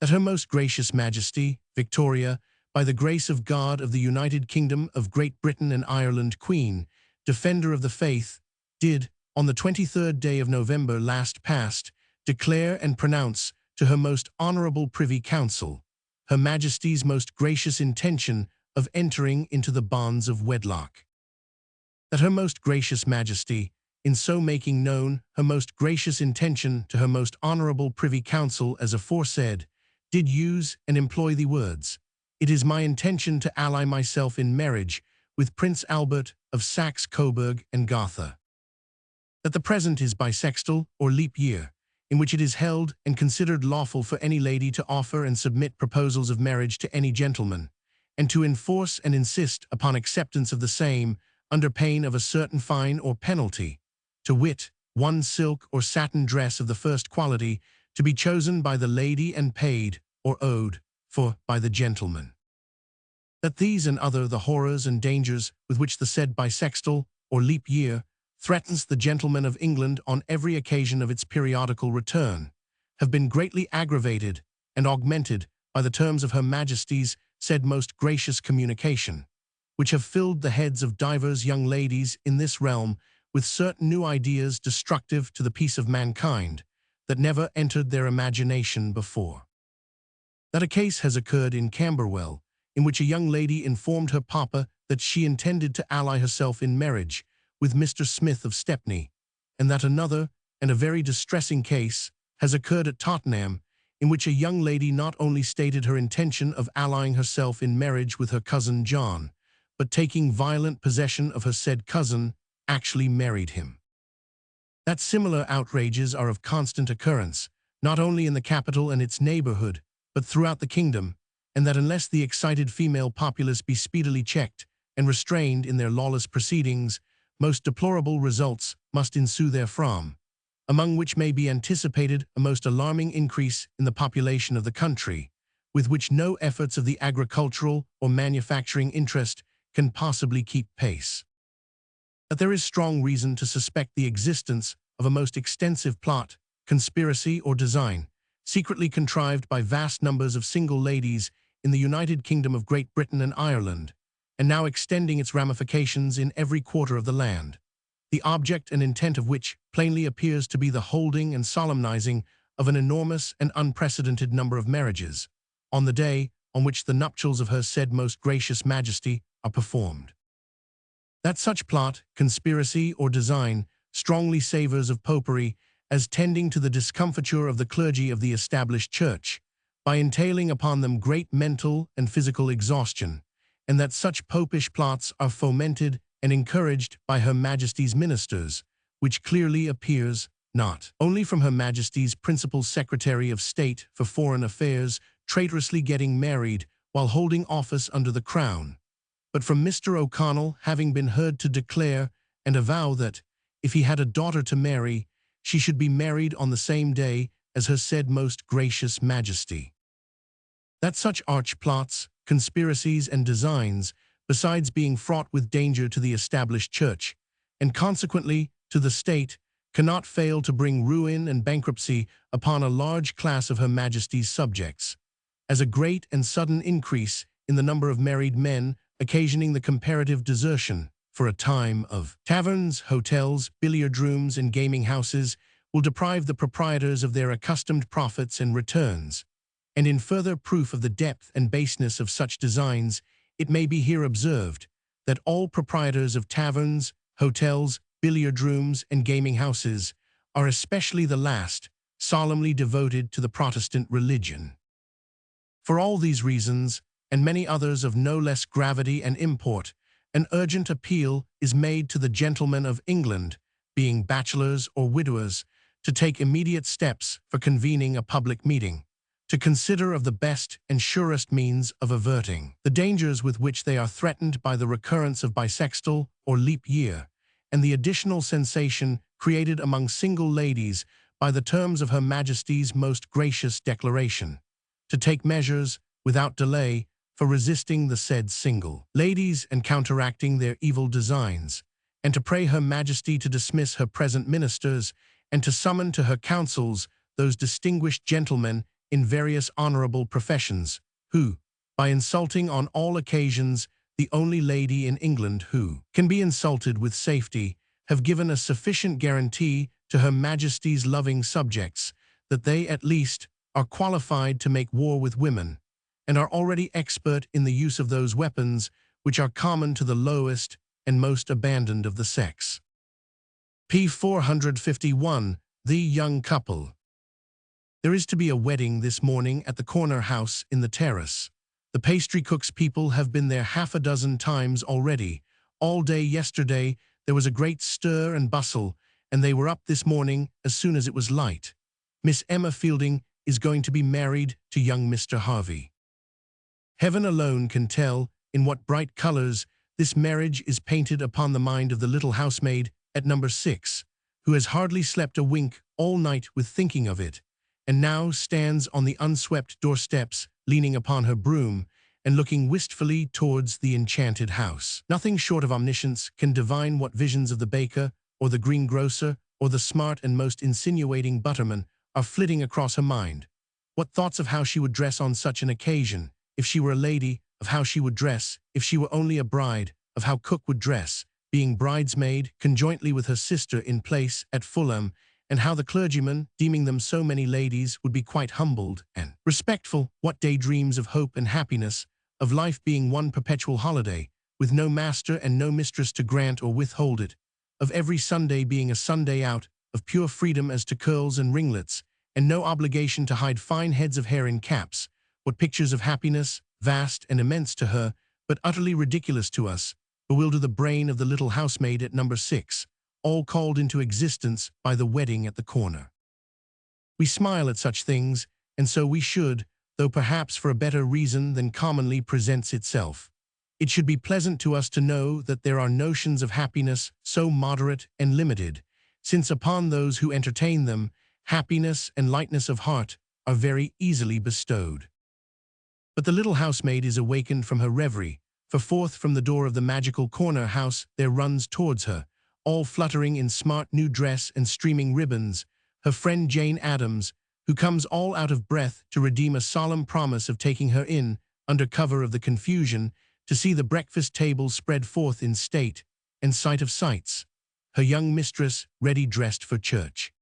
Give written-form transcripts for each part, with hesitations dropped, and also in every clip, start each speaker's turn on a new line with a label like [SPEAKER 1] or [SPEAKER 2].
[SPEAKER 1] That Her Most Gracious Majesty, Victoria, by the grace of God of the United Kingdom of Great Britain and Ireland, Queen, Defender of the Faith, did, on the 23rd day of November last past, declare and pronounce to Her Most Honourable Privy Council Her Majesty's most gracious intention of entering into the bonds of wedlock. That Her Most Gracious Majesty, in so making known her most gracious intention to Her Most Honourable Privy Council as aforesaid, did use and employ the words, "It is my intention to ally myself in marriage with Prince Albert of Saxe-Coburg and Gotha." That the present is bisextile or leap year, in which it is held and considered lawful for any lady to offer and submit proposals of marriage to any gentleman, and to enforce and insist upon acceptance of the same under pain of a certain fine or penalty, to wit, one silk or satin dress of the first quality, to be chosen by the lady and paid, or owed, for by the gentleman. That these and other the horrors and dangers with which the said bisextile, or leap year, threatens the gentlemen of England on every occasion of its periodical return, have been greatly aggravated and augmented by the terms of Her Majesty's said most gracious communication, which have filled the heads of divers young ladies in this realm with certain new ideas destructive to the peace of mankind, that never entered their imagination before. That a case has occurred in Camberwell, in which a young lady informed her papa that she intended to ally herself in marriage with Mr. Smith of Stepney, and that another, and a very distressing case, has occurred at Tottenham, in which a young lady not only stated her intention of allying herself in marriage with her cousin John, but taking violent possession of her said cousin, actually married him. That similar outrages are of constant occurrence, not only in the capital and its neighbourhood, but throughout the kingdom, and that unless the excited female populace be speedily checked and restrained in their lawless proceedings, most deplorable results must ensue therefrom, among which may be anticipated a most alarming increase in the population of the country, with which no efforts of the agricultural or manufacturing interest can possibly keep pace. That there is strong reason to suspect the existence of a most extensive plot, conspiracy, or design, secretly contrived by vast numbers of single ladies in the United Kingdom of Great Britain and Ireland, and now extending its ramifications in every quarter of the land, the object and intent of which plainly appears to be the holding and solemnizing of an enormous and unprecedented number of marriages, on the day on which the nuptials of her said most gracious Majesty are performed. That such plot, conspiracy, or design strongly savours of popery as tending to the discomfiture of the clergy of the established church, by entailing upon them great mental and physical exhaustion, and that such popish plots are fomented and encouraged by Her Majesty's ministers, which clearly appears not only from Her Majesty's principal Secretary of State for Foreign Affairs traitorously getting married while holding office under the Crown, but from Mr. O'Connell having been heard to declare and avow that, if he had a daughter to marry, she should be married on the same day as her said most gracious Majesty. That such arch plots, conspiracies, and designs, besides being fraught with danger to the established church, and consequently to the state, cannot fail to bring ruin and bankruptcy upon a large class of Her Majesty's subjects, as a great and sudden increase in the number of married men occasioning the comparative desertion, for a time, of taverns, hotels, billiard rooms, and gaming houses, will deprive the proprietors of their accustomed profits and returns. And in further proof of the depth and baseness of such designs, it may be here observed that all proprietors of taverns, hotels, billiard rooms, and gaming houses are, especially the last, solemnly devoted to the Protestant religion. For all these reasons, and many others of no less gravity and import, an urgent appeal is made to the gentlemen of England, being bachelors or widowers, to take immediate steps for convening a public meeting, to consider of the best and surest means of averting the dangers with which they are threatened by the recurrence of bisextile or leap year, and the additional sensation created among single ladies by the terms of Her Majesty's most gracious declaration, to take measures, without delay, for resisting the said single ladies and counteracting their evil designs, and to pray Her Majesty to dismiss her present ministers, and to summon to her councils those distinguished gentlemen in various honourable professions, who, by insulting on all occasions the only lady in England who can be insulted with safety, have given a sufficient guarantee to Her Majesty's loving subjects that they at least are qualified to make war with women, and are already expert in the use of those weapons which are common to the lowest and most abandoned of the sex. p. 451. The Young Couple. There is to be a wedding this morning at the corner house in the terrace. The pastry cook's people have been there half a dozen times already. All day yesterday there was a great stir and bustle, and they were up this morning as soon as it was light. Miss Emma Fielding is going to be married to young Mr. Harvey. Heaven alone can tell in what bright colors this marriage is painted upon the mind of the little housemaid at number 6, who has hardly slept a wink all night with thinking of it, and now stands on the unswept doorsteps, leaning upon her broom, and looking wistfully towards the enchanted house. Nothing short of omniscience can divine what visions of the baker, or the greengrocer, or the smart and most insinuating butterman are flitting across her mind. What thoughts of how she would dress on such an occasion, if she were a lady, of how she would dress, if she were only a bride, of how cook would dress, being bridesmaid conjointly with her sister in place at Fulham, and how the clergyman, deeming them so many ladies, would be quite humbled and respectful. What daydreams of hope and happiness, of life being one perpetual holiday, with no master and no mistress to grant or withhold it, of every Sunday being a Sunday out, of pure freedom as to curls and ringlets, and no obligation to hide fine heads of hair in caps. What pictures of happiness, vast and immense to her, but utterly ridiculous to us, bewilder the brain of the little housemaid at number 6, all called into existence by the wedding at the corner. We smile at such things, and so we should, though perhaps for a better reason than commonly presents itself. It should be pleasant to us to know that there are notions of happiness so moderate and limited, since upon those who entertain them, happiness and lightness of heart are very easily bestowed. But the little housemaid is awakened from her reverie, for forth from the door of the magical corner house there runs towards her, all fluttering in smart new dress and streaming ribbons, her friend Jane Addams, who comes all out of breath to redeem a solemn promise of taking her in, under cover of the confusion, to see the breakfast table spread forth in state and sight of sights, her young mistress ready dressed for church.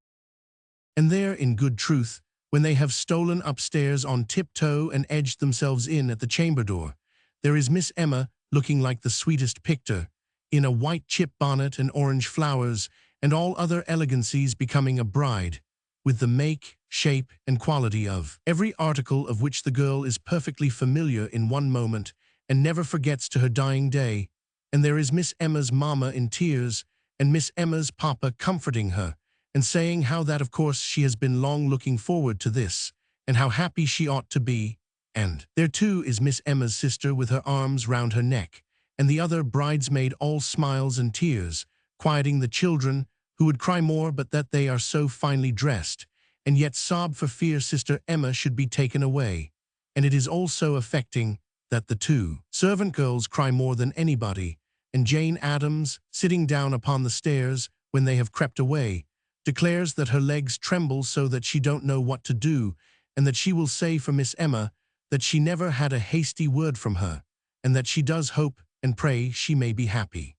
[SPEAKER 1] And there, in good truth, when they have stolen upstairs on tiptoe and edged themselves in at the chamber door, there is Miss Emma looking like the sweetest picture, in a white chip bonnet and orange flowers, and all other elegancies becoming a bride, with the make, shape, and quality of every article of which the girl is perfectly familiar in one moment, and never forgets to her dying day. And there is Miss Emma's mamma in tears, and Miss Emma's papa comforting her, and saying how that of course she has been long looking forward to this, and how happy she ought to be. And there too is Miss Emma's sister with her arms round her neck, and the other bridesmaid all smiles and tears, quieting the children, who would cry more but that they are so finely dressed, and yet sob for fear Sister Emma should be taken away. And it is all so affecting that the two servant girls cry more than anybody, and Jane Addams, sitting down upon the stairs when they have crept away, declares that her legs tremble so that she don't know what to do, and that she will say for Miss Emma that she never had a hasty word from her, and that she does hope and pray she may be happy.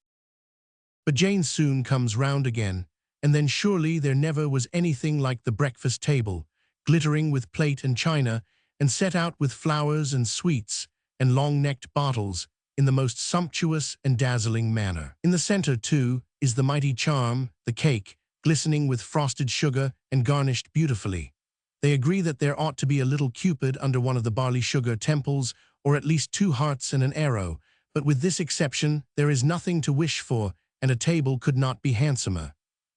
[SPEAKER 1] But Jane soon comes round again, and then surely there never was anything like the breakfast table, glittering with plate and china, and set out with flowers and sweets, and long-necked bottles, in the most sumptuous and dazzling manner. In the center, too, is the mighty charm, the cake, glistening with frosted sugar and garnished beautifully. They agree that there ought to be a little Cupid under one of the barley sugar temples, or at least 2 hearts and an arrow, but with this exception there is nothing to wish for, and a table could not be handsomer.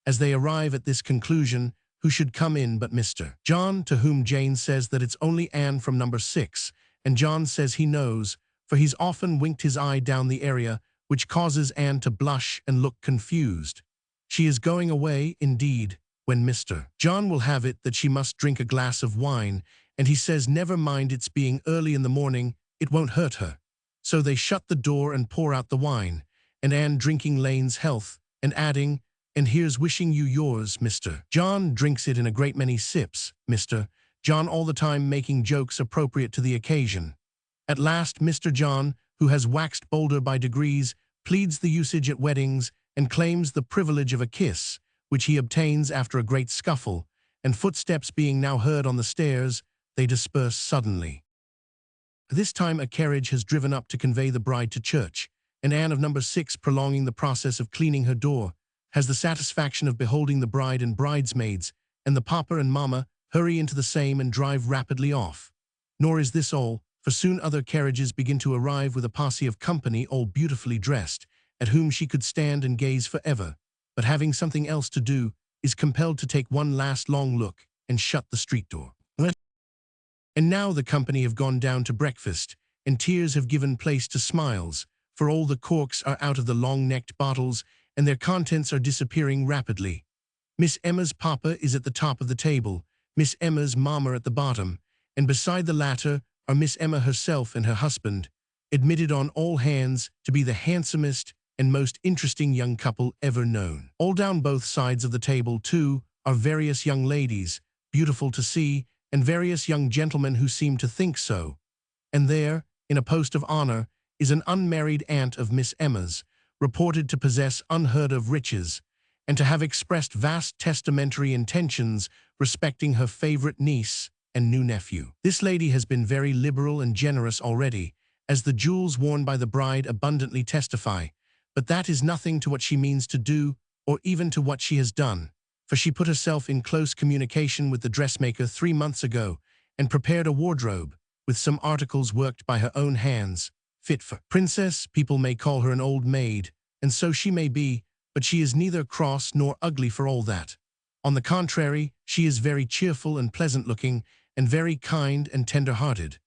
[SPEAKER 1] As they arrive at this conclusion, who should come in but Mr. John, to whom Jane says that it's only Anne from number 6, and John says he knows, for he's often winked his eye down the area, which causes Anne to blush and look confused. She is going away, indeed, when Mr. John will have it that she must drink a glass of wine, and he says never mind its being early in the morning, it won't hurt her. So they shut the door and pour out the wine, and Anne drinking Lane's health, and adding, "And here's wishing you yours, Mr. John," drinks it in a great many sips. Mr. John all the time making jokes appropriate to the occasion. At last, Mr. John, who has waxed bolder by degrees, pleads the usage at weddings and claims the privilege of a kiss, which he obtains after a great scuffle, and footsteps being now heard on the stairs, they disperse suddenly. This time a carriage has driven up to convey the bride to church, and Anne of number 6, prolonging the process of cleaning her door, has the satisfaction of beholding the bride and bridesmaids, and the papa and mamma hurry into the same and drive rapidly off. Nor is this all, for soon other carriages begin to arrive with a posse of company all beautifully dressed, at whom she could stand and gaze forever, but having something else to do, is compelled to take one last long look and shut the street door. And now the company have gone down to breakfast, and tears have given place to smiles, for all the corks are out of the long-necked bottles, and their contents are disappearing rapidly. Miss Emma's papa is at the top of the table, Miss Emma's mamma at the bottom, and beside the latter are Miss Emma herself and her husband, admitted on all hands to be the handsomest and most interesting young couple ever known. All down both sides of the table, too, are various young ladies, beautiful to see, and various young gentlemen who seem to think so. And there, in a post of honor, is an unmarried aunt of Miss Emma's, reported to possess unheard-of riches, and to have expressed vast testamentary intentions respecting her favorite niece and new nephew. This lady has been very liberal and generous already, as the jewels worn by the bride abundantly testify, but that is nothing to what she means to do, or even to what she has done, for she put herself in close communication with the dressmaker 3 months ago, and prepared a wardrobe, with some articles worked by her own hands, fit for princess. People may call her an old maid, and so she may be, but she is neither cross nor ugly for all that. On the contrary, she is very cheerful and pleasant-looking, and very kind and tender-hearted,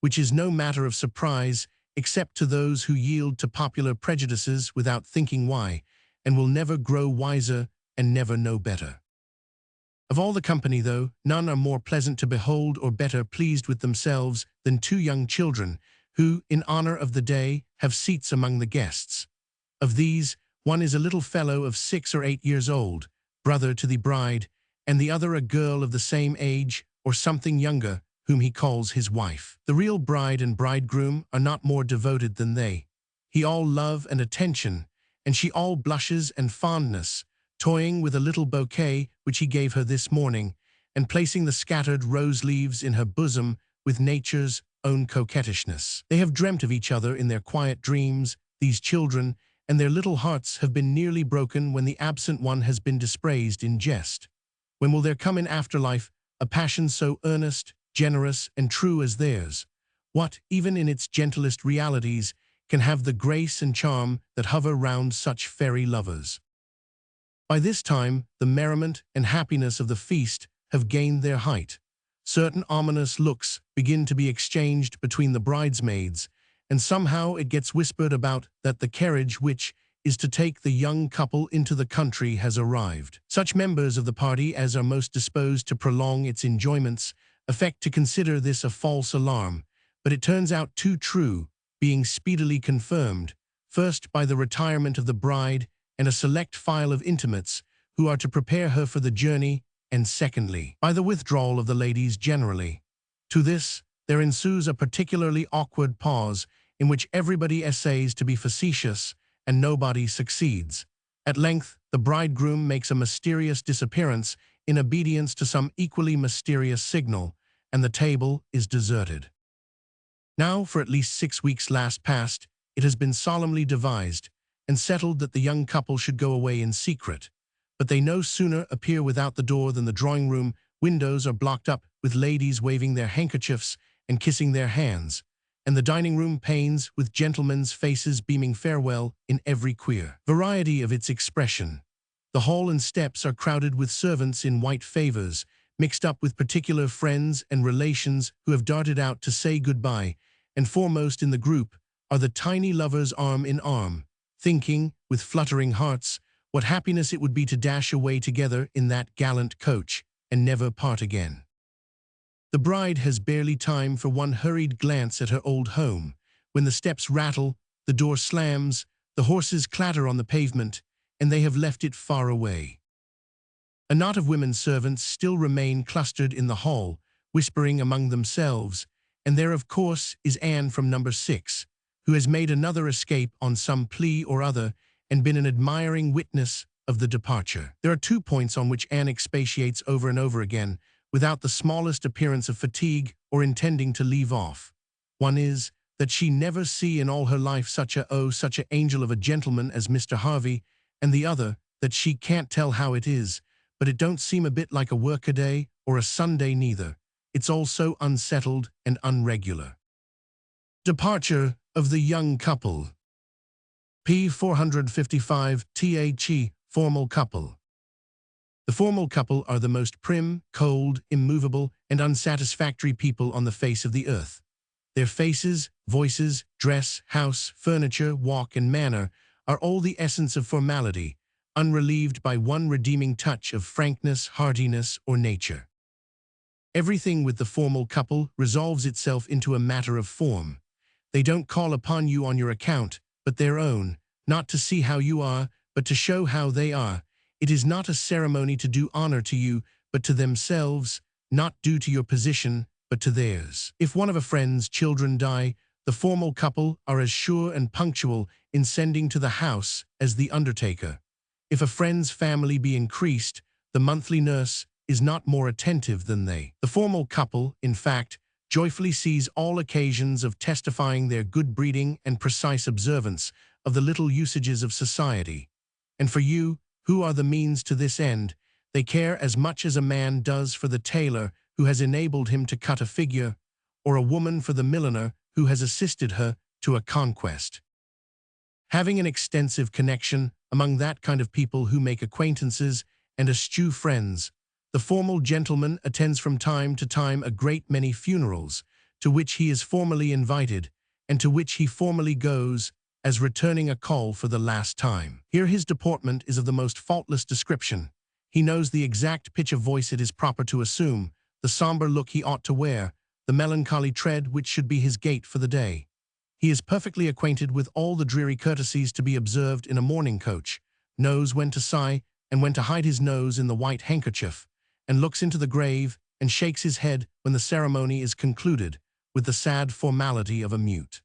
[SPEAKER 1] which is no matter of surprise except to those who yield to popular prejudices without thinking why, and will never grow wiser and never know better. Of all the company, though, none are more pleasant to behold or better pleased with themselves than 2 young children, who, in honor of the day, have seats among the guests. Of these, one is a little fellow of 6 or 8 years old, brother to the bride, and the other a girl of the same age, or something younger, whom he calls his wife. The real bride and bridegroom are not more devoted than they. He all love and attention, and she all blushes and fondness, toying with a little bouquet which he gave her this morning, and placing the scattered rose leaves in her bosom with nature's own coquettishness. They have dreamt of each other in their quiet dreams, these children, and their little hearts have been nearly broken when the absent one has been dispraised in jest. When will there come in afterlife a passion so earnest, generous, and true as theirs? What, even in its gentlest realities, can have the grace and charm that hover round such fairy lovers? By this time, the merriment and happiness of the feast have gained their height. Certain ominous looks begin to be exchanged between the bridesmaids, and somehow it gets whispered about that the carriage which is to take the young couple into the country has arrived. Such members of the party as are most disposed to prolong its enjoyments affect to consider this a false alarm, but it turns out too true, being speedily confirmed, first by the retirement of the bride and a select file of intimates who are to prepare her for the journey, and secondly, by the withdrawal of the ladies generally. To this, there ensues a particularly awkward pause in which everybody essays to be facetious and nobody succeeds. At length, the bridegroom makes a mysterious disappearance in obedience to some equally mysterious signal, and the table is deserted. Now, for at least 6 weeks last past, it has been solemnly devised and settled that the young couple should go away in secret, but they no sooner appear without the door than the drawing-room windows are blocked up with ladies waving their handkerchiefs and kissing their hands, and the dining-room panes with gentlemen's faces beaming farewell in every queer variety of its expression. The hall and steps are crowded with servants in white favors, mixed up with particular friends and relations who have darted out to say goodbye, and foremost in the group are the tiny lovers arm in arm, thinking, with fluttering hearts, what happiness it would be to dash away together in that gallant coach and never part again. The bride has barely time for one hurried glance at her old home, when the steps rattle, the door slams, the horses clatter on the pavement, and they have left it far away. A knot of women servants still remain clustered in the hall, whispering among themselves, and there of course is Anne from number 6, who has made another escape on some plea or other and been an admiring witness of the departure. There are 2 points on which Anne expatiates over and over again, without the smallest appearance of fatigue or intending to leave off. One is that she never see in all her life such a angel of a gentleman as Mr. Harvey, and the other, that she can't tell how it is, but it don't seem a bit like a workaday or a Sunday neither. It's all so unsettled and unregular. Departure of the young couple. P. 455 The formal couple. The formal couple are the most prim, cold, immovable, and unsatisfactory people on the face of the earth. Their faces, voices, dress, house, furniture, walk, and manner are all the essence of formality, unrelieved by one redeeming touch of frankness, heartiness, or nature. Everything with the formal couple resolves itself into a matter of form. They don't call upon you on your account, but their own, not to see how you are, but to show how they are. It is not a ceremony to do honor to you, but to themselves, not due to your position, but to theirs. If one of a friend's children die, the formal couple are as sure and punctual in sending to the house as the undertaker. If a friend's family be increased, the monthly nurse is not more attentive than they. The formal couple, in fact, joyfully seize all occasions of testifying their good breeding and precise observance of the little usages of society. And for you, who are the means to this end, they care as much as a man does for the tailor who has enabled him to cut a figure, or a woman for the milliner who has assisted her to a conquest. Having an extensive connection among that kind of people who make acquaintances and eschew friends, the formal gentleman attends from time to time a great many funerals, to which he is formally invited, and to which he formally goes, as returning a call for the last time. Here his deportment is of the most faultless description. He knows the exact pitch of voice it is proper to assume, the somber look he ought to wear, the melancholy tread which should be his gait for the day. He is perfectly acquainted with all the dreary courtesies to be observed in a mourning coach, knows when to sigh and when to hide his nose in the white handkerchief, and looks into the grave and shakes his head when the ceremony is concluded, with the sad formality of a mute.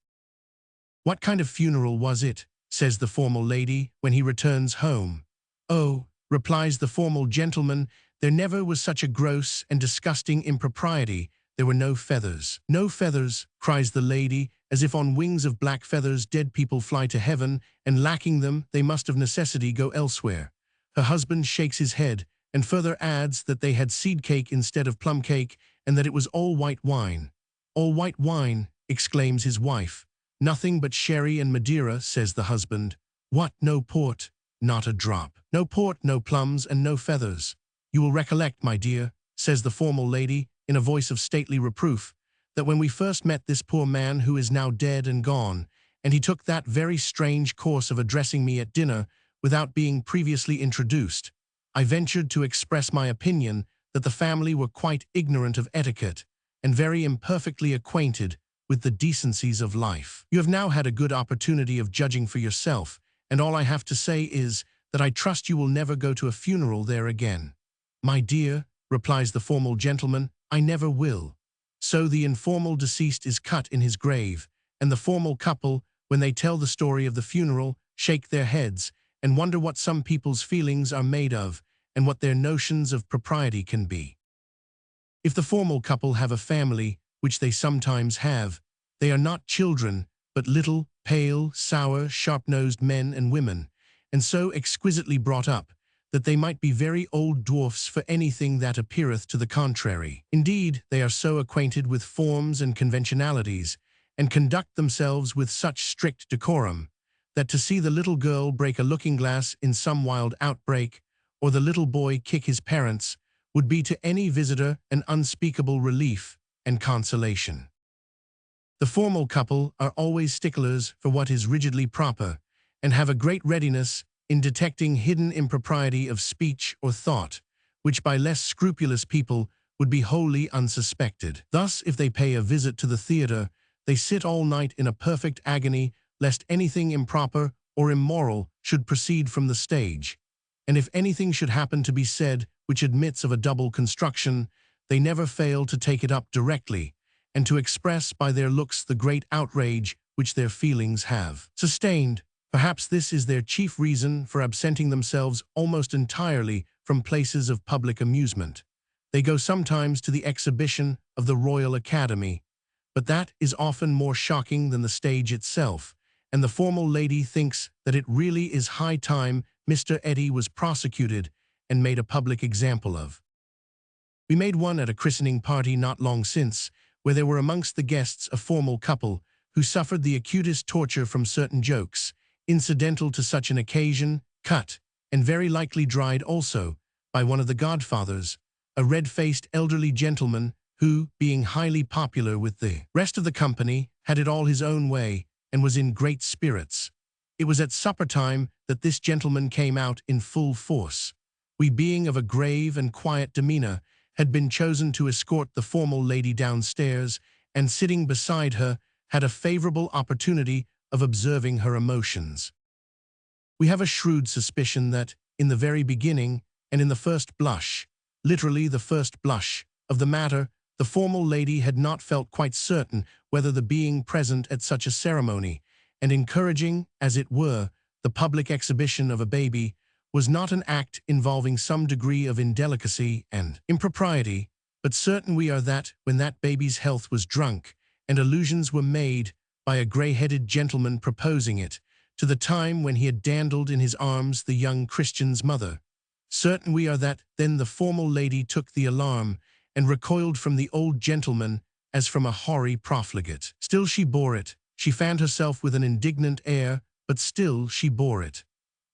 [SPEAKER 1] "What kind of funeral was it?" says the formal lady when he returns home. "Oh," replies the formal gentleman, "there never was such a gross and disgusting impropriety. There were no feathers." "No feathers," cries the lady, as if on wings of black feathers dead people fly to heaven, and lacking them they must of necessity go elsewhere. Her husband shakes his head, and further adds that they had seed cake instead of plum cake, and that it was all white wine. "All white wine," exclaims his wife. "Nothing but sherry and Madeira," says the husband. "What, no port?" "Not a drop." "No port, no plums, and no feathers. You will recollect, my dear," says the formal lady, in a voice of stately reproof, "that when we first met this poor man who is now dead and gone, and he took that very strange course of addressing me at dinner without being previously introduced, I ventured to express my opinion that the family were quite ignorant of etiquette and very imperfectly acquainted with the decencies of life. You have now had a good opportunity of judging for yourself, and all I have to say is that I trust you will never go to a funeral there again." "My dear," replies the formal gentleman, "I never will." So the informal deceased is cut in his grave, and the formal couple, when they tell the story of the funeral, shake their heads and wonder what some people's feelings are made of and what their notions of propriety can be. If the formal couple have a family, which they sometimes have, they are not children, but little, pale, sour, sharp-nosed men and women, and so exquisitely brought up, that they might be very old dwarfs for anything that appeareth to the contrary. Indeed, they are so acquainted with forms and conventionalities, and conduct themselves with such strict decorum, that to see the little girl break a looking-glass in some wild outbreak, or the little boy kick his parents, would be to any visitor an unspeakable relief and consolation. The formal couple are always sticklers for what is rigidly proper, and have a great readiness in detecting hidden impropriety of speech or thought, which by less scrupulous people would be wholly unsuspected. Thus, if they pay a visit to the theatre, they sit all night in a perfect agony lest anything improper or immoral should proceed from the stage, and if anything should happen to be said which admits of a double construction, they never fail to take it up directly, and to express by their looks the great outrage which their feelings have sustained. Perhaps this is their chief reason for absenting themselves almost entirely from places of public amusement. They go sometimes to the exhibition of the Royal Academy, but that is often more shocking than the stage itself, and the formal lady thinks that it really is high time Mr. Eddy was prosecuted and made a public example of. We made one at a christening party not long since, where there were amongst the guests a formal couple who suffered the acutest torture from certain jokes, incidental to such an occasion, cut, and very likely dried also, by one of the godfathers, a red-faced elderly gentleman who, being highly popular with the rest of the company, had it all his own way, and was in great spirits. It was at supper time that this gentleman came out in full force. We, being of a grave and quiet demeanor, had been chosen to escort the formal lady downstairs, and sitting beside her, had a favorable opportunity of observing her emotions. We have a shrewd suspicion that, in the very beginning, and in the first blush, literally the first blush, of the matter, the formal lady had not felt quite certain whether the being present at such a ceremony, and encouraging, as it were, the public exhibition of a baby, was not an act involving some degree of indelicacy and impropriety, but certain we are that, when that baby's health was drunk, and allusions were made, by a grey-headed gentleman proposing it, to the time when he had dandled in his arms the young Christian's mother, certain we are that then the formal lady took the alarm, and recoiled from the old gentleman as from a hoary profligate. Still she bore it. She fanned herself with an indignant air, but still she bore it.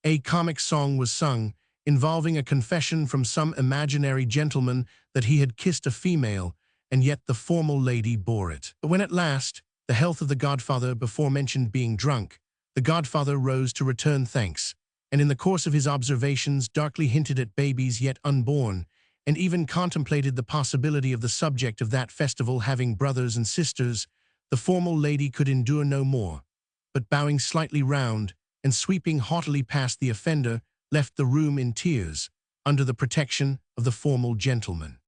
[SPEAKER 1] A comic song was sung, involving a confession from some imaginary gentleman that he had kissed a female, and yet the formal lady bore it. But when at last, the health of the godfather before mentioned being drunk, the godfather rose to return thanks, and in the course of his observations darkly hinted at babies yet unborn, and even contemplated the possibility of the subject of that festival having brothers and sisters, the formal lady could endure no more, but bowing slightly round, and sweeping haughtily past the offender, left the room in tears, under the protection of the formal gentleman.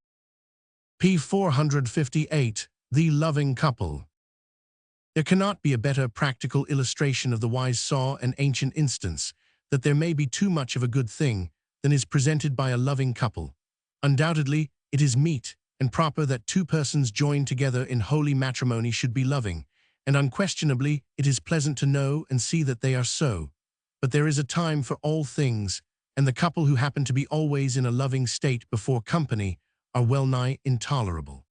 [SPEAKER 1] p. 458. The Loving Couple. There cannot be a better practical illustration of the wise saw and ancient instance that there may be too much of a good thing than is presented by a loving couple. Undoubtedly, it is meet and proper that two persons joined together in holy matrimony should be loving, and unquestionably it is pleasant to know and see that they are so. But there is a time for all things, and the couple who happen to be always in a loving state before company are well-nigh intolerable.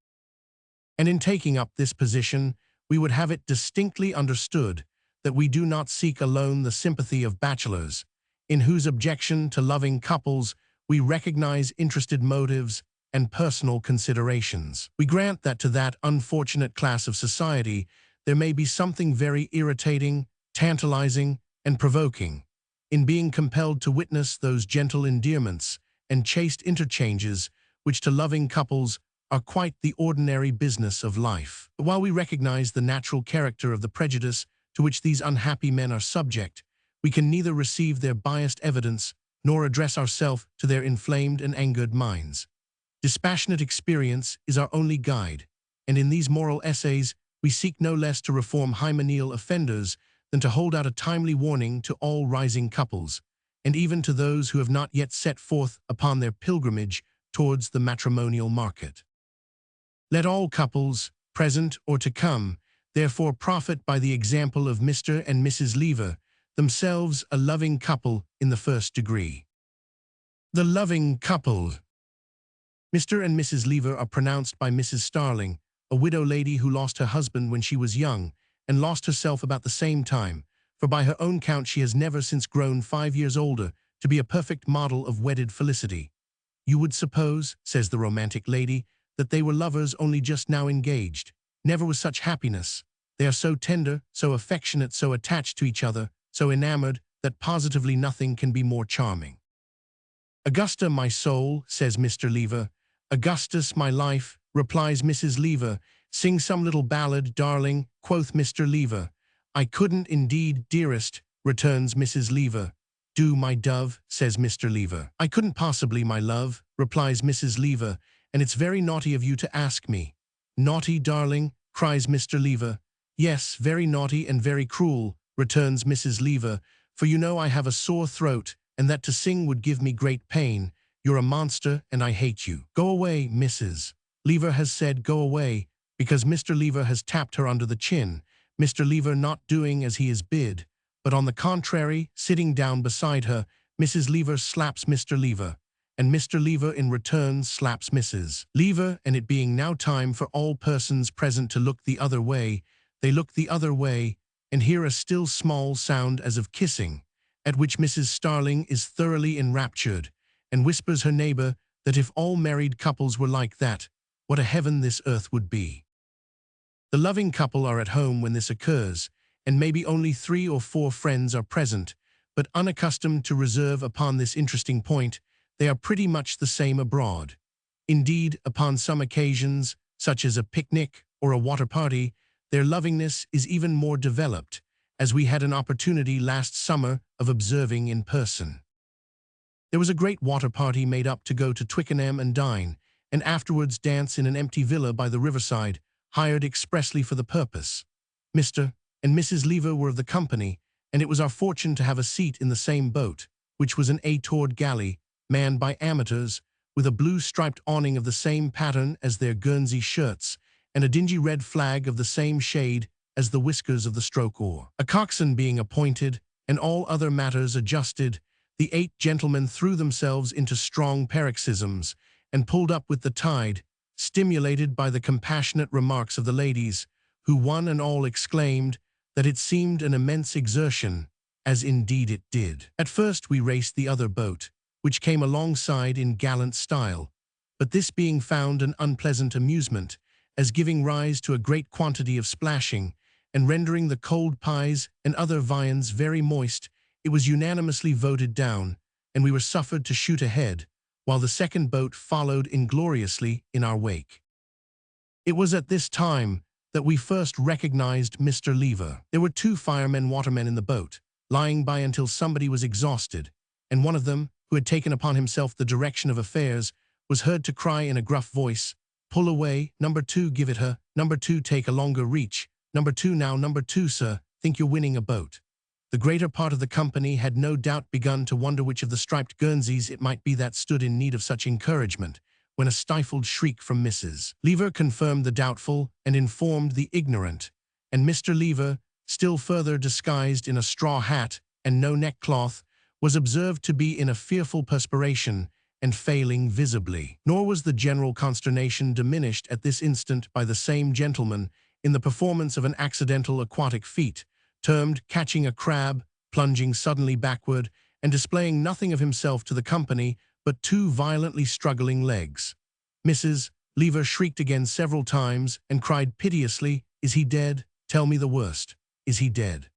[SPEAKER 1] And in taking up this position, we would have it distinctly understood that we do not seek alone the sympathy of bachelors, in whose objection to loving couples we recognize interested motives and personal considerations. We grant that to that unfortunate class of society there may be something very irritating, tantalizing, and provoking in being compelled to witness those gentle endearments and chaste interchanges which to loving couples are quite the ordinary business of life. But while we recognize the natural character of the prejudice to which these unhappy men are subject, we can neither receive their biased evidence nor address ourselves to their inflamed and angered minds. Dispassionate experience is our only guide, and in these moral essays we seek no less to reform hymeneal offenders than to hold out a timely warning to all rising couples, and even to those who have not yet set forth upon their pilgrimage towards the matrimonial market. Let all couples, present or to come, therefore profit by the example of Mr. and Mrs. Lever, themselves a loving couple in the first degree. The loving couple. Mr. and Mrs. Lever are pronounced by Mrs. Starling, a widow lady who lost her husband when she was young, and lost herself about the same time, for by her own count she has never since grown 5 years older, to be a perfect model of wedded felicity. You would suppose, says the romantic lady, that they were lovers only just now engaged. Never was such happiness. They are so tender, so affectionate, so attached to each other, so enamored, that positively nothing can be more charming. Augusta, my soul, says Mr. Lever. Augustus, my life, replies Mrs. Lever. Sing some little ballad, darling, quoth Mr. Lever. I couldn't indeed, dearest, returns Mrs. Lever. Do, my dove, says Mr. Lever. I couldn't possibly, my love, replies Mrs. Lever, and it's very naughty of you to ask me." "Naughty, darling," cries Mr. Lever. "Yes, very naughty and very cruel," returns Mrs. Lever, "for you know I have a sore throat, and that to sing would give me great pain. You're a monster, and I hate you." "Go away, Mrs. Lever has said go away, because Mr. Lever has tapped her under the chin, Mr. Lever not doing as he is bid, but on the contrary, sitting down beside her, Mrs. Lever slaps Mr. Lever, and Mr. Lever in return slaps Mrs. Lever, and it being now time for all persons present to look the other way, they look the other way, and hear a still small sound as of kissing, at which Mrs. Starling is thoroughly enraptured, and whispers her neighbor that if all married couples were like that, what a heaven this earth would be. The loving couple are at home when this occurs, and maybe only 3 or 4 friends are present, but unaccustomed to reserve upon this interesting point, they are pretty much the same abroad. Indeed, upon some occasions, such as a picnic or a water party, their lovingness is even more developed, as we had an opportunity last summer of observing in person. There was a great water party made up to go to Twickenham and dine, and afterwards dance in an empty villa by the riverside, hired expressly for the purpose. Mr. and Mrs. Lever were of the company, and it was our fortune to have a seat in the same boat, which was an A-towed galley, manned by amateurs, with a blue striped awning of the same pattern as their Guernsey shirts, and a dingy red flag of the same shade as the whiskers of the stroke oar. A coxswain being appointed, and all other matters adjusted, the 8 gentlemen threw themselves into strong paroxysms, and pulled up with the tide, stimulated by the compassionate remarks of the ladies, who one and all exclaimed that it seemed an immense exertion, as indeed it did. At first we raced the other boat, which came alongside in gallant style, but this being found an unpleasant amusement, as giving rise to a great quantity of splashing, and rendering the cold pies and other viands very moist, it was unanimously voted down, and we were suffered to shoot ahead, while the second boat followed ingloriously in our wake. It was at this time that we first recognized Mr. Lever. There were 2 firemen-watermen in the boat, lying by until somebody was exhausted, and one of them, who had taken upon himself the direction of affairs, was heard to cry in a gruff voice, "Pull away, number 2, give it her, number 2, take a longer reach, number 2 now, number 2, sir, think you're winning a boat." The greater part of the company had no doubt begun to wonder which of the striped Guernseys it might be that stood in need of such encouragement, when a stifled shriek from Mrs. Lever confirmed the doubtful and informed the ignorant, and Mr. Lever, still further disguised in a straw hat and no neckcloth, was observed to be in a fearful perspiration and failing visibly. Nor was the general consternation diminished at this instant by the same gentleman in the performance of an accidental aquatic feat, termed catching a crab, plunging suddenly backward, and displaying nothing of himself to the company but 2 violently struggling legs. Mrs. Lever shrieked again several times and cried piteously, "Is he dead? Tell me the worst. Is he dead?"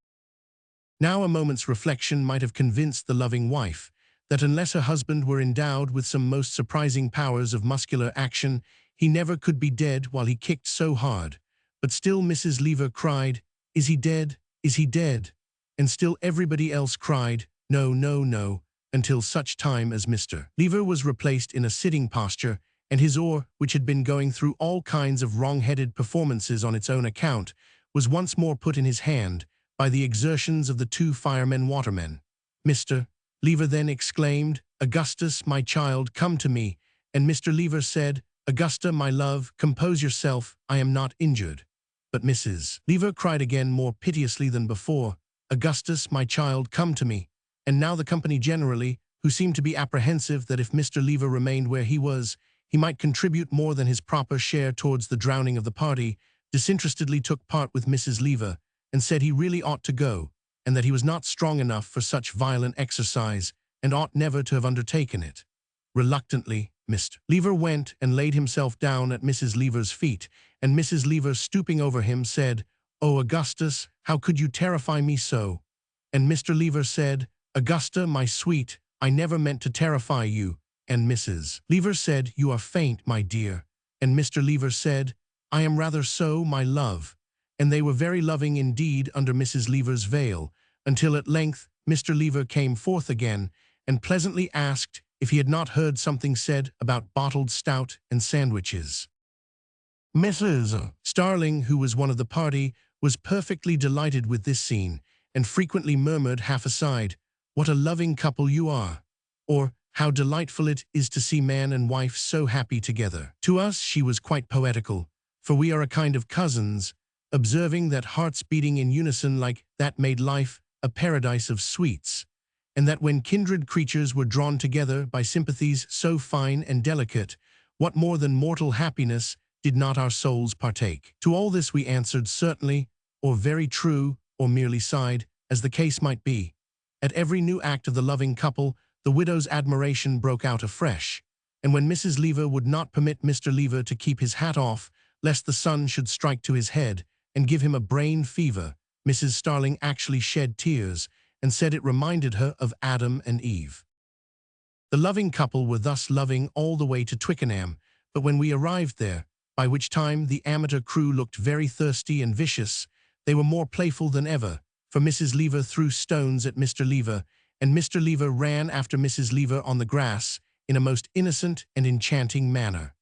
[SPEAKER 1] Now a moment's reflection might have convinced the loving wife that unless her husband were endowed with some most surprising powers of muscular action, he never could be dead while he kicked so hard. But still Mrs. Lever cried, "Is he dead? Is he dead?" And still everybody else cried, "No, no, no," until such time as Mr. Lever was replaced in a sitting posture, and his oar, which had been going through all kinds of wrong-headed performances on its own account, was once more put in his hand by the exertions of the 2 firemen-watermen. Mr. Lever then exclaimed, "Augustus, my child, come to me," and Mr. Lever said, "Augusta, my love, compose yourself, I am not injured." But Mrs. Lever cried again more piteously than before, "Augustus, my child, come to me," and now the company generally, who seemed to be apprehensive that if Mr. Lever remained where he was, he might contribute more than his proper share towards the drowning of the party, disinterestedly took part with Mrs. Lever, and said he really ought to go, and that he was not strong enough for such violent exercise, and ought never to have undertaken it. Reluctantly, Mr. Lever went and laid himself down at Mrs. Lever's feet, and Mrs. Lever, stooping over him, said, "Oh, Augustus, how could you terrify me so?" And Mr. Lever said, "Augusta, my sweet, I never meant to terrify you." And Mrs. Lever said, "You are faint, my dear." And Mr. Lever said, "I am rather so, my love." And they were very loving indeed under Mrs. Lever's veil, until at length Mr. Lever came forth again, and pleasantly asked if he had not heard something said about bottled stout and sandwiches. Mrs. Starling, who was one of the party, was perfectly delighted with this scene, and frequently murmured half aside, "What a loving couple you are!" or "How delightful it is to see man and wife so happy together." To us she was quite poetical, for we are a kind of cousins, observing that hearts beating in unison like that made life a paradise of sweets, and that when kindred creatures were drawn together by sympathies so fine and delicate, what more than mortal happiness did not our souls partake? To all this we answered certainly, or very true, or merely sighed, as the case might be. At every new act of the loving couple, the widow's admiration broke out afresh, and when Mrs. Lever would not permit Mr. Lever to keep his hat off, lest the sun should strike to his head and give him a brain fever, Mrs. Starling actually shed tears, and said it reminded her of Adam and Eve. The loving couple were thus loving all the way to Twickenham, but when we arrived there, by which time the amateur crew looked very thirsty and vicious, they were more playful than ever, for Mrs. Lever threw stones at Mr. Lever, and Mr. Lever ran after Mrs. Lever on the grass in a most innocent and enchanting manner.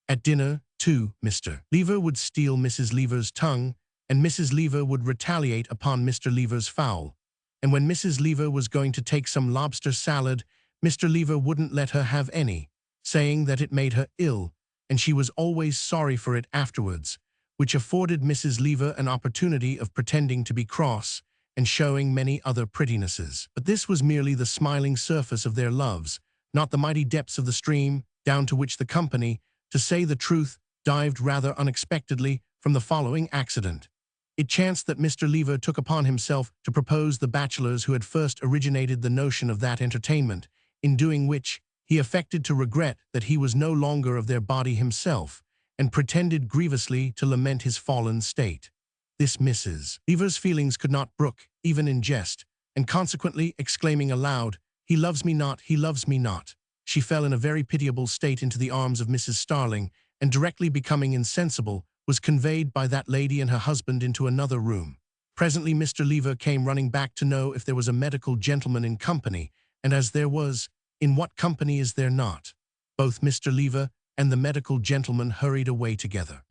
[SPEAKER 1] At dinner, too, Mr. Lever would steal Mrs. Lever's tongue, and Mrs. Lever would retaliate upon Mr. Lever's fowl. And when Mrs. Lever was going to take some lobster salad, Mr. Lever wouldn't let her have any, saying that it made her ill, and she was always sorry for it afterwards, which afforded Mrs. Lever an opportunity of pretending to be cross and showing many other prettinesses. But this was merely the smiling surface of their loves, not the mighty depths of the stream, down to which the company, to say the truth, dived rather unexpectedly from the following accident. It chanced that Mr. Lever took upon himself to propose the bachelors who had first originated the notion of that entertainment, in doing which he affected to regret that he was no longer of their body himself, and pretended grievously to lament his fallen state. This Mrs. Lever's feelings could not brook, even in jest, and consequently exclaiming aloud, "He loves me not, he loves me not," she fell in a very pitiable state into the arms of Mrs. Starling, and directly becoming insensible, was conveyed by that lady and her husband into another room. Presently Mr. Lever came running back to know if there was a medical gentleman in company, and as there was, in what company is there not? Both Mr. Lever and the medical gentleman hurried away together.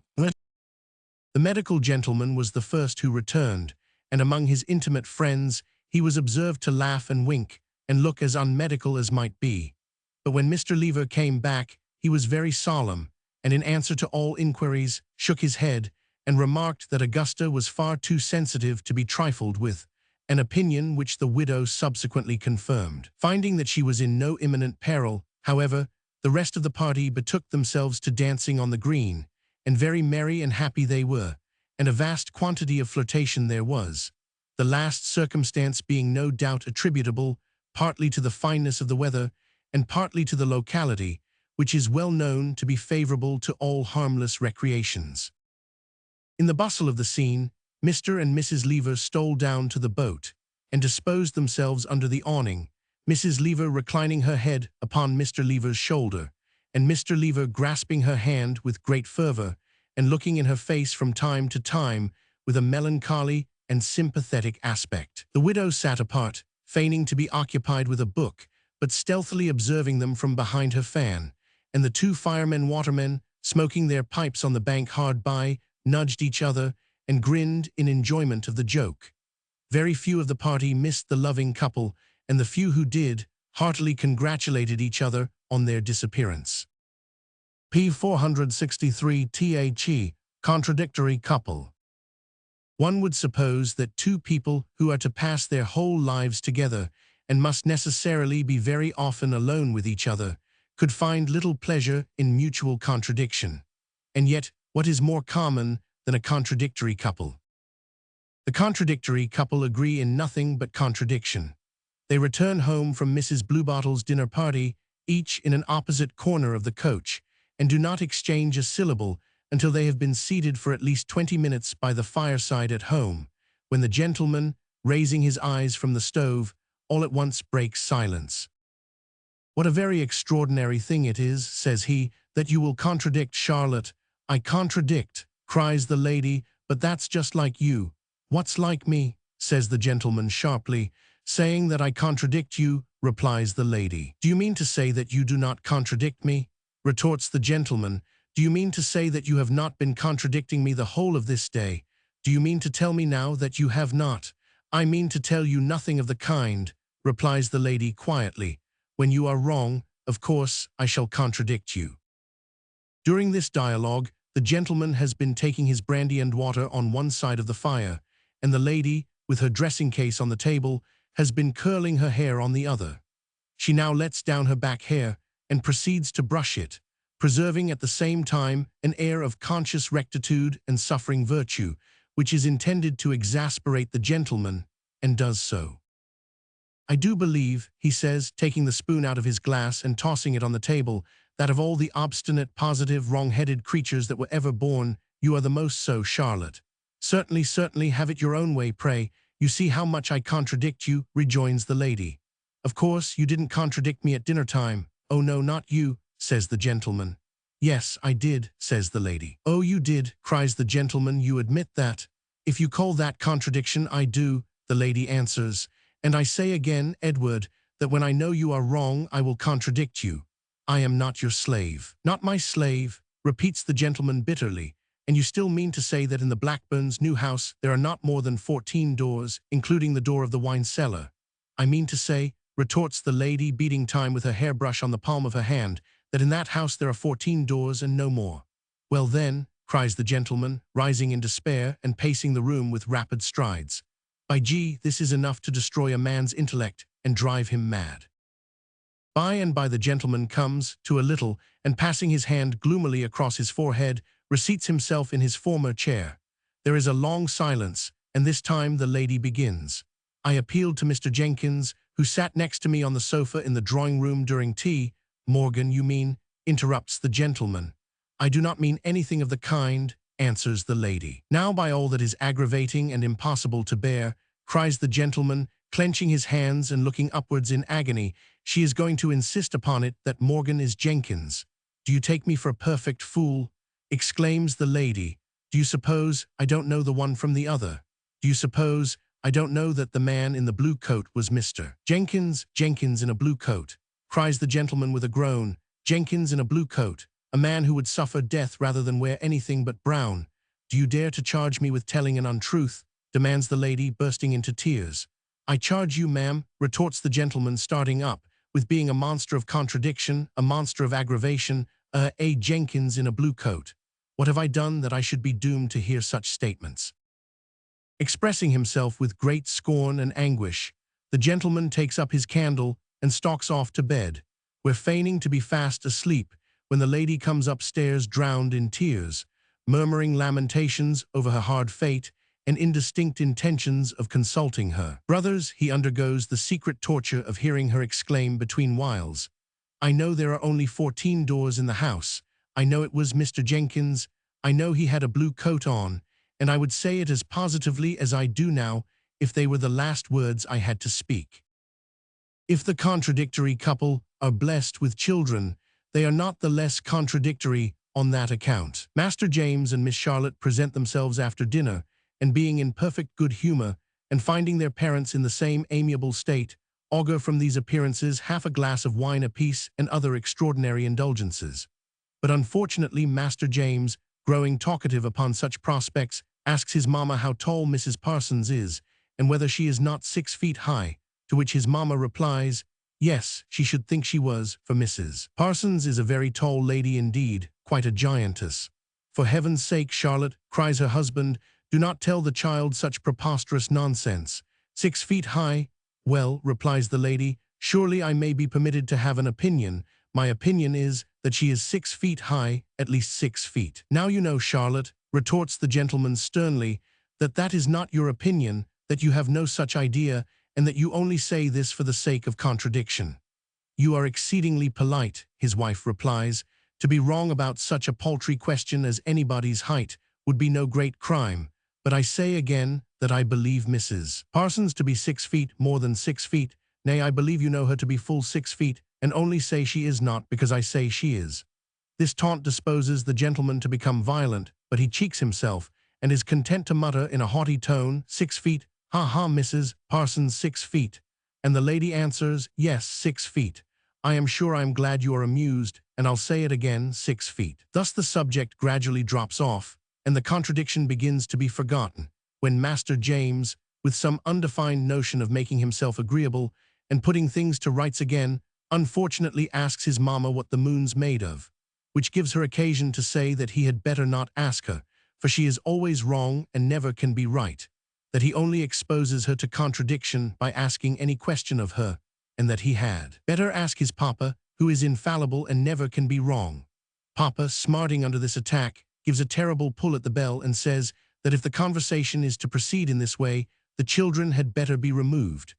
[SPEAKER 1] The medical gentleman was the first who returned, and among his intimate friends he was observed to laugh and wink, and look as unmedical as might be. But when Mr. Lever came back, he was very solemn, and in answer to all inquiries, shook his head, and remarked that Augusta was far too sensitive to be trifled with, an opinion which the widow subsequently confirmed. Finding that she was in no imminent peril, however, the rest of the party betook themselves to dancing on the green, and very merry and happy they were, and a vast quantity of flirtation there was, the last circumstance being no doubt attributable partly to the fineness of the weather and partly to the locality, which is well known to be favorable to all harmless recreations. In the bustle of the scene, Mr. and Mrs. Lever stole down to the boat, and disposed themselves under the awning, Mrs. Lever reclining her head upon Mr. Lever's shoulder, and Mr. Lever grasping her hand with great fervor, and looking in her face from time to time with a melancholy and sympathetic aspect. The widow sat apart, feigning to be occupied with a book, but stealthily observing them from behind her fan, and the two firemen-watermen, smoking their pipes on the bank hard by, nudged each other, and grinned in enjoyment of the joke. Very few of the party missed the loving couple, and the few who did, heartily congratulated each other on their disappearance. p. 463 The contradictory couple. One would suppose that two people who are to pass their whole lives together, and must necessarily be very often alone with each other, could find little pleasure in mutual contradiction. And yet, what is more common than a contradictory couple? The contradictory couple agree in nothing but contradiction. They return home from Mrs. Bluebottle's dinner party, each in an opposite corner of the coach, and do not exchange a syllable until they have been seated for at least 20 minutes by the fireside at home, when the gentleman, raising his eyes from the stove, all at once breaks silence. "What a very extraordinary thing it is," says he, "that you will contradict Charlotte." "I contradict," cries the lady, "but that's just like you." "What's like me?" says the gentleman sharply, saying that I contradict you, replies the lady. Do you mean to say that you do not contradict me? Retorts the gentleman. Do you mean to say that you have not been contradicting me the whole of this day? Do you mean to tell me now that you have not? I mean to tell you nothing of the kind, replies the lady quietly. When you are wrong, of course, I shall contradict you. During this dialogue, the gentleman has been taking his brandy and water on one side of the fire, and the lady, with her dressing case on the table, has been curling her hair on the other. She now lets down her back hair and proceeds to brush it, preserving at the same time an air of conscious rectitude and suffering virtue, which is intended to exasperate the gentleman, and does so. I do believe, he says, taking the spoon out of his glass and tossing it on the table, that of all the obstinate, positive, wrong-headed creatures that were ever born, you are the most so, Charlotte. Certainly, certainly, have it your own way, pray. You see how much I contradict you, rejoins the lady. Of course, you didn't contradict me at dinner time. Oh no, not you, says the gentleman. Yes, I did, says the lady. Oh, you did, cries the gentleman, you admit that. If you call that contradiction, I do, the lady answers. And I say again, Edward, that when I know you are wrong, I will contradict you. I am not your slave. Not my slave, repeats the gentleman bitterly. And you still mean to say that in the Blackburns' new house there are not more than 14 doors, including the door of the wine cellar? I mean to say, retorts the lady, beating time with her hairbrush on the palm of her hand, that in that house there are 14 doors and no more. Well then, cries the gentleman, rising in despair and pacing the room with rapid strides. By gee, this is enough to destroy a man's intellect and drive him mad. By and by the gentleman comes to a little, and passing his hand gloomily across his forehead, reseats himself in his former chair. There is a long silence, and this time the lady begins. I appealed to Mr. Jenkins, who sat next to me on the sofa in the drawing-room during tea. Morgan, you mean, interrupts the gentleman. I do not mean anything of the kind, answers the lady. Now by all that is aggravating and impossible to bear, cries the gentleman, clenching his hands and looking upwards in agony, she is going to insist upon it that Morgan is Jenkins. Do you take me for a perfect fool? Exclaims the lady. Do you suppose I don't know the one from the other? Do you suppose I don't know that the man in the blue coat was Mr. Jenkins? Jenkins in a blue coat, cries the gentleman with a groan. Jenkins in a blue coat, a man who would suffer death rather than wear anything but brown. Do you dare to charge me with telling an untruth? Demands the lady, bursting into tears. I charge you, ma'am, retorts the gentleman, starting up, with being a monster of contradiction, a monster of aggravation, a Jenkins in a blue coat. What have I done that I should be doomed to hear such statements? Expressing himself with great scorn and anguish, the gentleman takes up his candle and stalks off to bed, where feigning to be fast asleep, when the lady comes upstairs drowned in tears, murmuring lamentations over her hard fate and indistinct intentions of consulting her brothers, he undergoes the secret torture of hearing her exclaim between whiles, I know there are only 14 doors in the house. I know it was Mr. Jenkins. I know he had a blue coat on, and I would say it as positively as I do now if they were the last words I had to speak. If the contradictory couple are blessed with children, they are not the less contradictory on that account. Master James and Miss Charlotte present themselves after dinner, and being in perfect good humor, and finding their parents in the same amiable state, augur from these appearances half a glass of wine apiece and other extraordinary indulgences. But unfortunately Master James, growing talkative upon such prospects, asks his mamma how tall Mrs. Parsons is, and whether she is not 6 feet high, to which his mamma replies, yes, she should think she was, for Mrs. Parsons is a very tall lady indeed, quite a giantess. For heaven's sake, Charlotte, cries her husband, do not tell the child such preposterous nonsense. 6 feet high? Well, replies the lady, surely I may be permitted to have an opinion. My opinion is that she is 6 feet high, at least 6 feet. Now you know, Charlotte, retorts the gentleman sternly, that is not your opinion, that you have no such idea, and that you only say this for the sake of contradiction. You are exceedingly polite, his wife replies. To be wrong about such a paltry question as anybody's height would be no great crime, but I say again that I believe Mrs. Parsons to be 6 feet, more than 6 feet, nay, I believe you know her to be full 6 feet, and only say she is not because I say she is. This taunt disposes the gentleman to become violent, but he cheeks himself, and is content to mutter in a haughty tone, 6 feet, ha ha, Mrs. Parsons 6 feet. And the lady answers, yes, 6 feet. I am sure I am glad you are amused, and I'll say it again, 6 feet. Thus the subject gradually drops off, and the contradiction begins to be forgotten, when Master James, with some undefined notion of making himself agreeable and putting things to rights again, unfortunately asks his mamma what the moon's made of, which gives her occasion to say that he had better not ask her, for she is always wrong and never can be right, that he only exposes her to contradiction by asking any question of her, and that he had better ask his papa, who is infallible and never can be wrong. Papa, smarting under this attack, gives a terrible pull at the bell and says that if the conversation is to proceed in this way, the children had better be removed.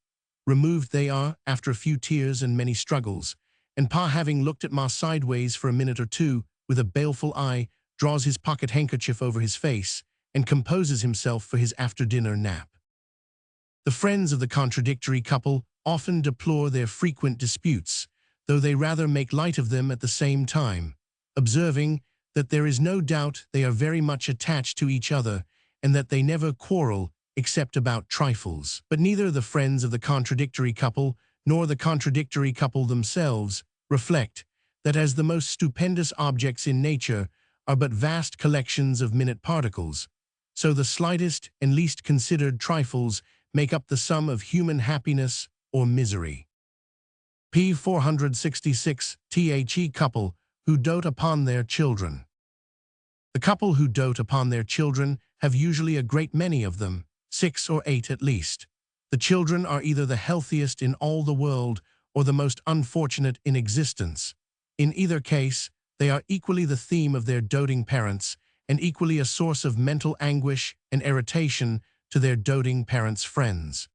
[SPEAKER 1] Removed they are, after a few tears and many struggles, and Pa, having looked at Ma sideways for a minute or two, with a baleful eye, draws his pocket handkerchief over his face, and composes himself for his after-dinner nap. The friends of the contradictory couple often deplore their frequent disputes, though they rather make light of them at the same time, observing that there is no doubt they are very much attached to each other, and that they never quarrel except about trifles. But neither the friends of the contradictory couple nor the contradictory couple themselves reflect that as the most stupendous objects in nature are but vast collections of minute particles, so the slightest and least considered trifles make up the sum of human happiness or misery. P. 466, The couple who dote upon their children. The couple who dote upon their children have usually a great many of them, 6 or 8 at least. The children are either the healthiest in all the world or the most unfortunate in existence. In either case, they are equally the theme of their doting parents and equally a source of mental anguish and irritation to their doting parents' friends.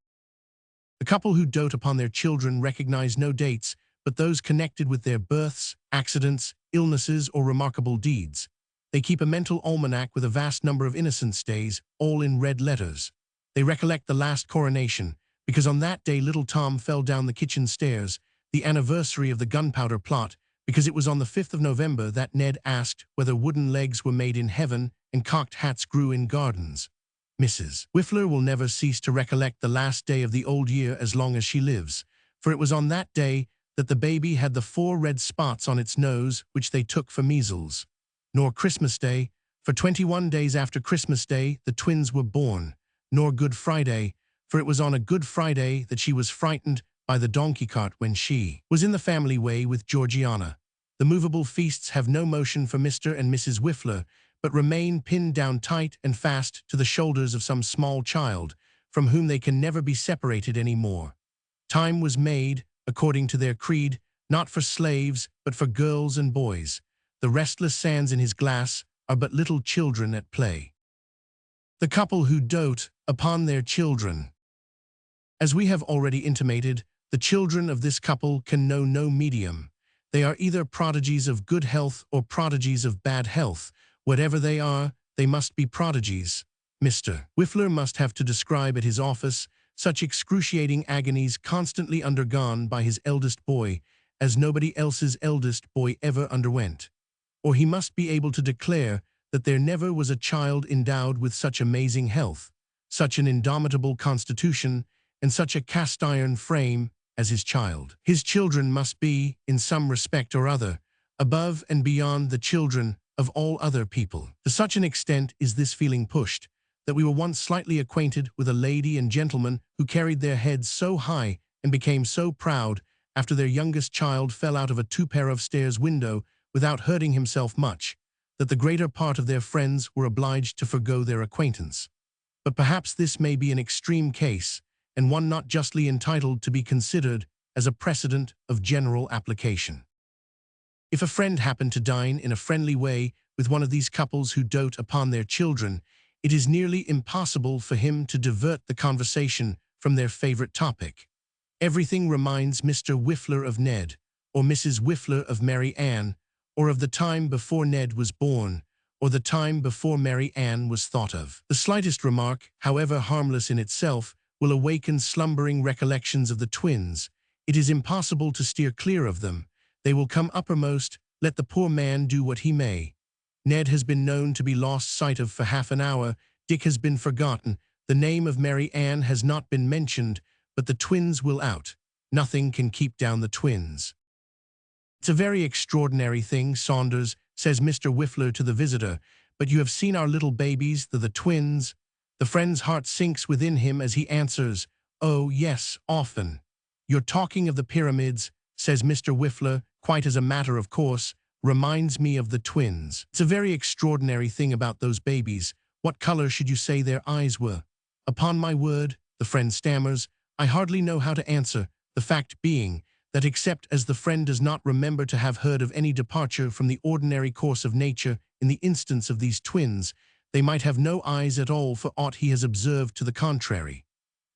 [SPEAKER 1] The couple who dote upon their children recognize no dates but those connected with their births, accidents, illnesses, or remarkable deeds. They keep a mental almanac with a vast number of innocence days, all in red letters. They recollect the last coronation, because on that day little Tom fell down the kitchen stairs, the anniversary of the gunpowder plot, because it was on the 5th of November that Ned asked whether wooden legs were made in heaven and cocked hats grew in gardens. Mrs. Whiffler will never cease to recollect the last day of the old year as long as she lives, for it was on that day that the baby had the 4 red spots on its nose which they took for measles. Nor Christmas Day, for 21 days after Christmas Day the twins were born, nor Good Friday, for it was on a Good Friday that she was frightened by the donkey cart when she was in the family way with Georgiana. The movable feasts have no motion for Mr. and Mrs. Whiffler, but remain pinned down tight and fast to the shoulders of some small child, from whom they can never be separated any more. Time was made, according to their creed, not for slaves, but for girls and boys. The restless sands in his glass are but little children at play. The couple who dote upon their children. As we have already intimated, the children of this couple can know no medium. They are either prodigies of good health or prodigies of bad health. Whatever they are, they must be prodigies. Mr. Whiffler must have to describe at his office such excruciating agonies constantly undergone by his eldest boy as nobody else's eldest boy ever underwent. Or he must be able to declare that there never was a child endowed with such amazing health, such an indomitable constitution, and such a cast-iron frame as his child. His children must be, in some respect or other, above and beyond the children of all other people. To such an extent is this feeling pushed, that we were once slightly acquainted with a lady and gentleman who carried their heads so high and became so proud after their youngest child fell out of a 2-pair-of-stairs window without hurting himself much, that the greater part of their friends were obliged to forgo their acquaintance. But perhaps this may be an extreme case, and one not justly entitled to be considered as a precedent of general application. If a friend happened to dine in a friendly way with one of these couples who dote upon their children, it is nearly impossible for him to divert the conversation from their favorite topic. Everything reminds Mr. Whiffler of Ned, or Mrs. Whiffler of Mary Ann, or of the time before Ned was born, or the time before Mary Ann was thought of. The slightest remark, however harmless in itself, will awaken slumbering recollections of the twins. It is impossible to steer clear of them. They will come uppermost, let the poor man do what he may. Ned has been known to be lost sight of for half an hour. Dick has been forgotten. The name of Mary Ann has not been mentioned, but the twins will out. Nothing can keep down the twins. It's a very extraordinary thing, Saunders, says Mr. Whiffler to the visitor, but you have seen our little babies, the twins? The friend's heart sinks within him as he answers, oh, yes, often. You're talking of the pyramids, says Mr. Whiffler, quite as a matter of course, reminds me of the twins. It's a very extraordinary thing about those babies. What color should you say their eyes were? Upon my word, the friend stammers, I hardly know how to answer, the fact being that except as the friend does not remember to have heard of any departure from the ordinary course of nature in the instance of these twins, they might have no eyes at all for aught he has observed to the contrary.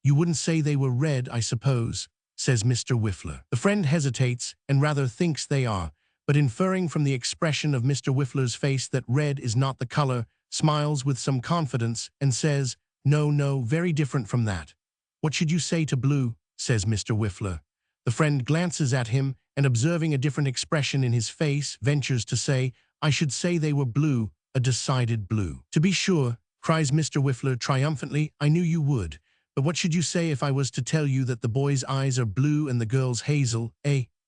[SPEAKER 1] You wouldn't say they were red, I suppose, says Mr. Whiffler. The friend hesitates and rather thinks they are, but inferring from the expression of Mr. Whiffler's face that red is not the color, smiles with some confidence and says, no, very different from that. What should you say to blue, says Mr. Whiffler. The friend glances at him and observing a different expression in his face, ventures to say, I should say they were blue, a decided blue. To be sure, cries Mr. Whiffler triumphantly, I knew you would. But what should you say if I was to tell you that the boy's eyes are blue and the girl's hazel?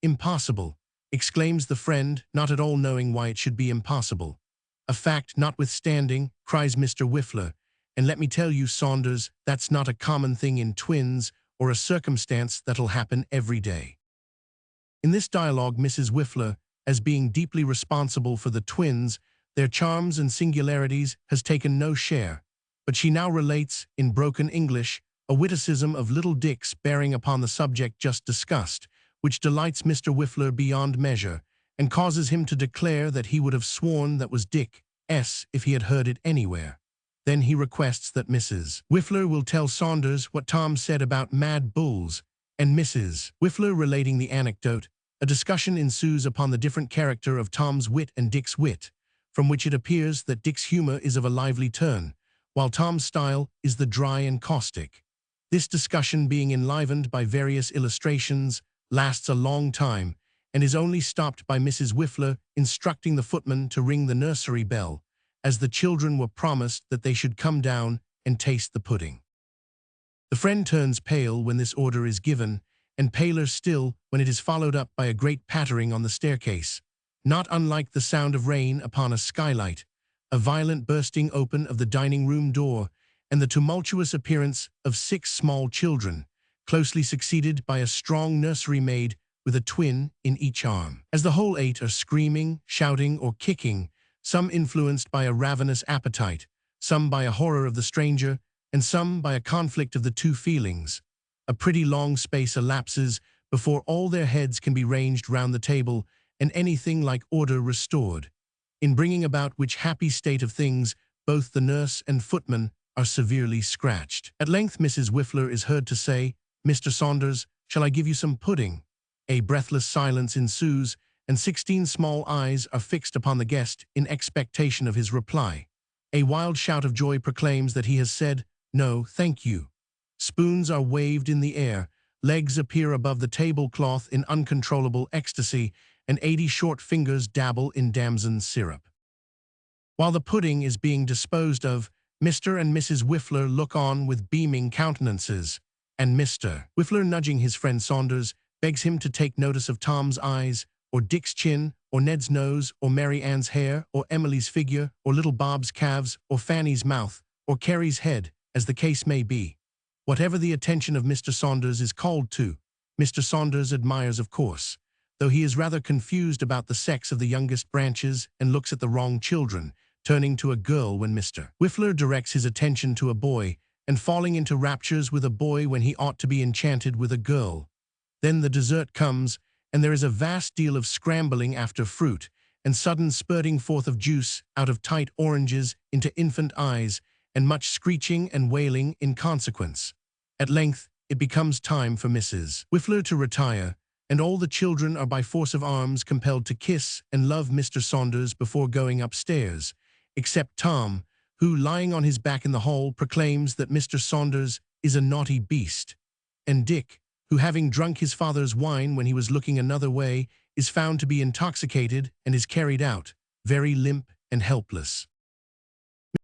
[SPEAKER 1] Impossible, exclaims the friend, not at all knowing why it should be impossible. A fact notwithstanding, cries Mr. Whiffler, and let me tell you, Saunders, that's not a common thing in twins, or a circumstance that'll happen every day. In this dialogue, Mrs. Whiffler, as being deeply responsible for the twins, their charms and singularities, has taken no share, but she now relates, in broken English, a witticism of little Dick's bearing upon the subject just discussed, which delights Mr. Whiffler beyond measure, and causes him to declare that he would have sworn that was Dick's if he had heard it anywhere. Then he requests that Mrs. Whiffler will tell Saunders what Tom said about mad bulls, and Mrs. Whiffler relating the anecdote, a discussion ensues upon the different character of Tom's wit and Dick's wit, from which it appears that Dick's humor is of a lively turn, while Tom's style is the dry and caustic. This discussion, being enlivened by various illustrations, lasts a long time, and is only stopped by Mrs. Whiffler instructing the footman to ring the nursery bell, as the children were promised that they should come down and taste the pudding. The friend turns pale when this order is given, and paler still when it is followed up by a great pattering on the staircase, not unlike the sound of rain upon a skylight, a violent bursting open of the dining-room door, and the tumultuous appearance of 6 small children, closely succeeded by a strong nursery maid with a twin in each arm. As the whole 8 are screaming, shouting, or kicking, some influenced by a ravenous appetite, some by a horror of the stranger, and some by a conflict of the two feelings, a pretty long space elapses before all their heads can be ranged round the table and anything like order restored, in bringing about which happy state of things both the nurse and footman are severely scratched. At length Mrs. Whiffler is heard to say, Mr. Saunders, shall I give you some pudding? A breathless silence ensues, and 16 small eyes are fixed upon the guest in expectation of his reply. A wild shout of joy proclaims that he has said, no, thank you. Spoons are waved in the air, legs appear above the tablecloth in uncontrollable ecstasy, and 80 short fingers dabble in damson's syrup. While the pudding is being disposed of, Mr. and Mrs. Whiffler look on with beaming countenances, and Mr. Whiffler, nudging his friend Saunders, begs him to take notice of Tom's eyes, or Dick's chin, or Ned's nose, or Mary Ann's hair, or Emily's figure, or little Bob's calves, or Fanny's mouth, or Carrie's head, as the case may be. Whatever the attention of Mr. Saunders is called to, Mr. Saunders admires of course, though he is rather confused about the sex of the youngest branches and looks at the wrong children, turning to a girl when Mr. Whiffler directs his attention to a boy, and falling into raptures with a boy when he ought to be enchanted with a girl. Then the dessert comes, and there is a vast deal of scrambling after fruit, and sudden spurting forth of juice out of tight oranges into infant eyes, and much screeching and wailing in consequence. At length, it becomes time for Mrs. Whiffler to retire, and all the children are by force of arms compelled to kiss and love Mr. Saunders before going upstairs, except Tom, who, lying on his back in the hall, proclaims that Mr. Saunders is a naughty beast, and Dick, who, having drunk his father's wine when he was looking another way, is found to be intoxicated and is carried out, very limp and helpless.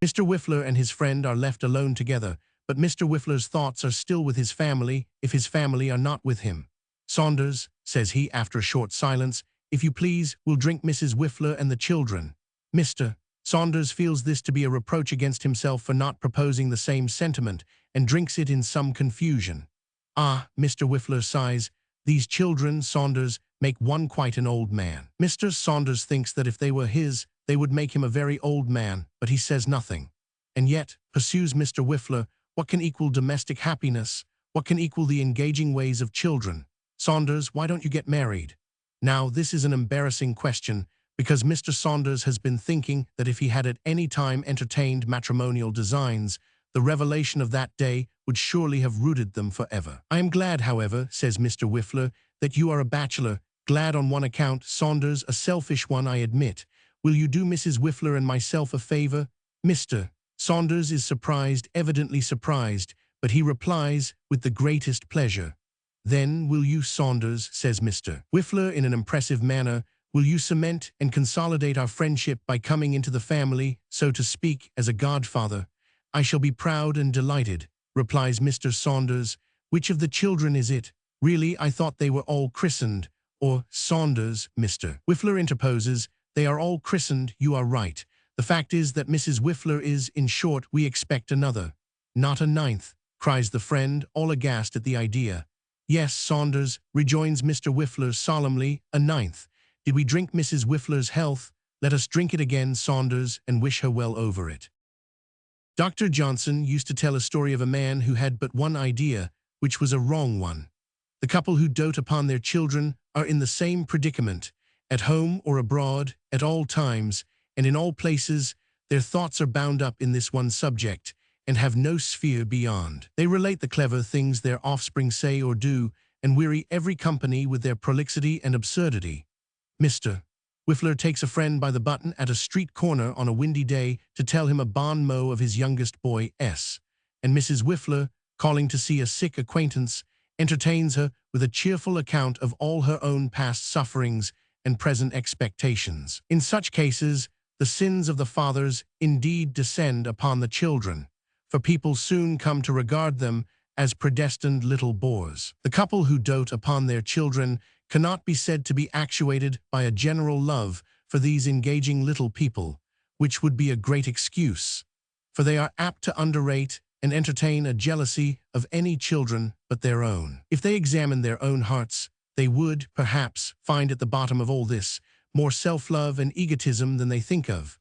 [SPEAKER 1] Mr. Whiffler and his friend are left alone together, but Mr. Whiffler's thoughts are still with his family if his family are not with him. Saunders, says he after a short silence, if you please, we'll drink Mrs. Whiffler and the children. Mr. Saunders feels this to be a reproach against himself for not proposing the same sentiment, and drinks it in some confusion. Ah, Mr. Whiffler sighs, these children, Saunders, make one quite an old man. Mr. Saunders thinks that if they were his, they would make him a very old man, but he says nothing. And yet, pursues Mr. Whiffler, what can equal domestic happiness? What can equal the engaging ways of children? Saunders, why don't you get married? Now, this is an embarrassing question, because Mr. Saunders has been thinking that if he had at any time entertained matrimonial designs, the revelation of that day would surely have rooted them forever. I am glad, however, says Mr. Whiffler, that you are a bachelor, glad on one account, Saunders, a selfish one, I admit. Will you do Mrs. Whiffler and myself a favor? Mr. Saunders is surprised, evidently surprised, but he replies with the greatest pleasure. Then will you, Saunders, says Mr. Whiffler in an impressive manner, will you cement and consolidate our friendship by coming into the family, so to speak, as a godfather? I shall be proud and delighted, replies Mr. Saunders. Which of the children is it? Really, I thought they were all christened. Or, Saunders, Mr. Whiffler interposes, they are all christened, you are right. The fact is that Mrs. Whiffler is, in short, we expect another. Not a ninth, cries the friend, all aghast at the idea. Yes, Saunders, rejoins Mr. Whiffler solemnly, a ninth. Did we drink Mrs. Whiffler's health? Let us drink it again, Saunders, and wish her well over it. Dr. Johnson used to tell a story of a man who had but one idea, which was a wrong one. The couple who dote upon their children are in the same predicament, at home or abroad, at all times, and in all places, their thoughts are bound up in this one subject, and have no sphere beyond. They relate the clever things their offspring say or do, and weary every company with their prolixity and absurdity. Mr. Whiffler takes a friend by the button at a street corner on a windy day to tell him a bon mot of his youngest boy, S. And Mrs. Whiffler, calling to see a sick acquaintance, entertains her with a cheerful account of all her own past sufferings and present expectations. In such cases, the sins of the fathers indeed descend upon the children, for people soon come to regard them as predestined little bores. The couple who dote upon their children cannot be said to be actuated by a general love for these engaging little people, which would be a great excuse, for they are apt to underrate and entertain a jealousy of any children but their own. If they examined their own hearts, they would, perhaps, find at the bottom of all this more self-love and egotism than they think of.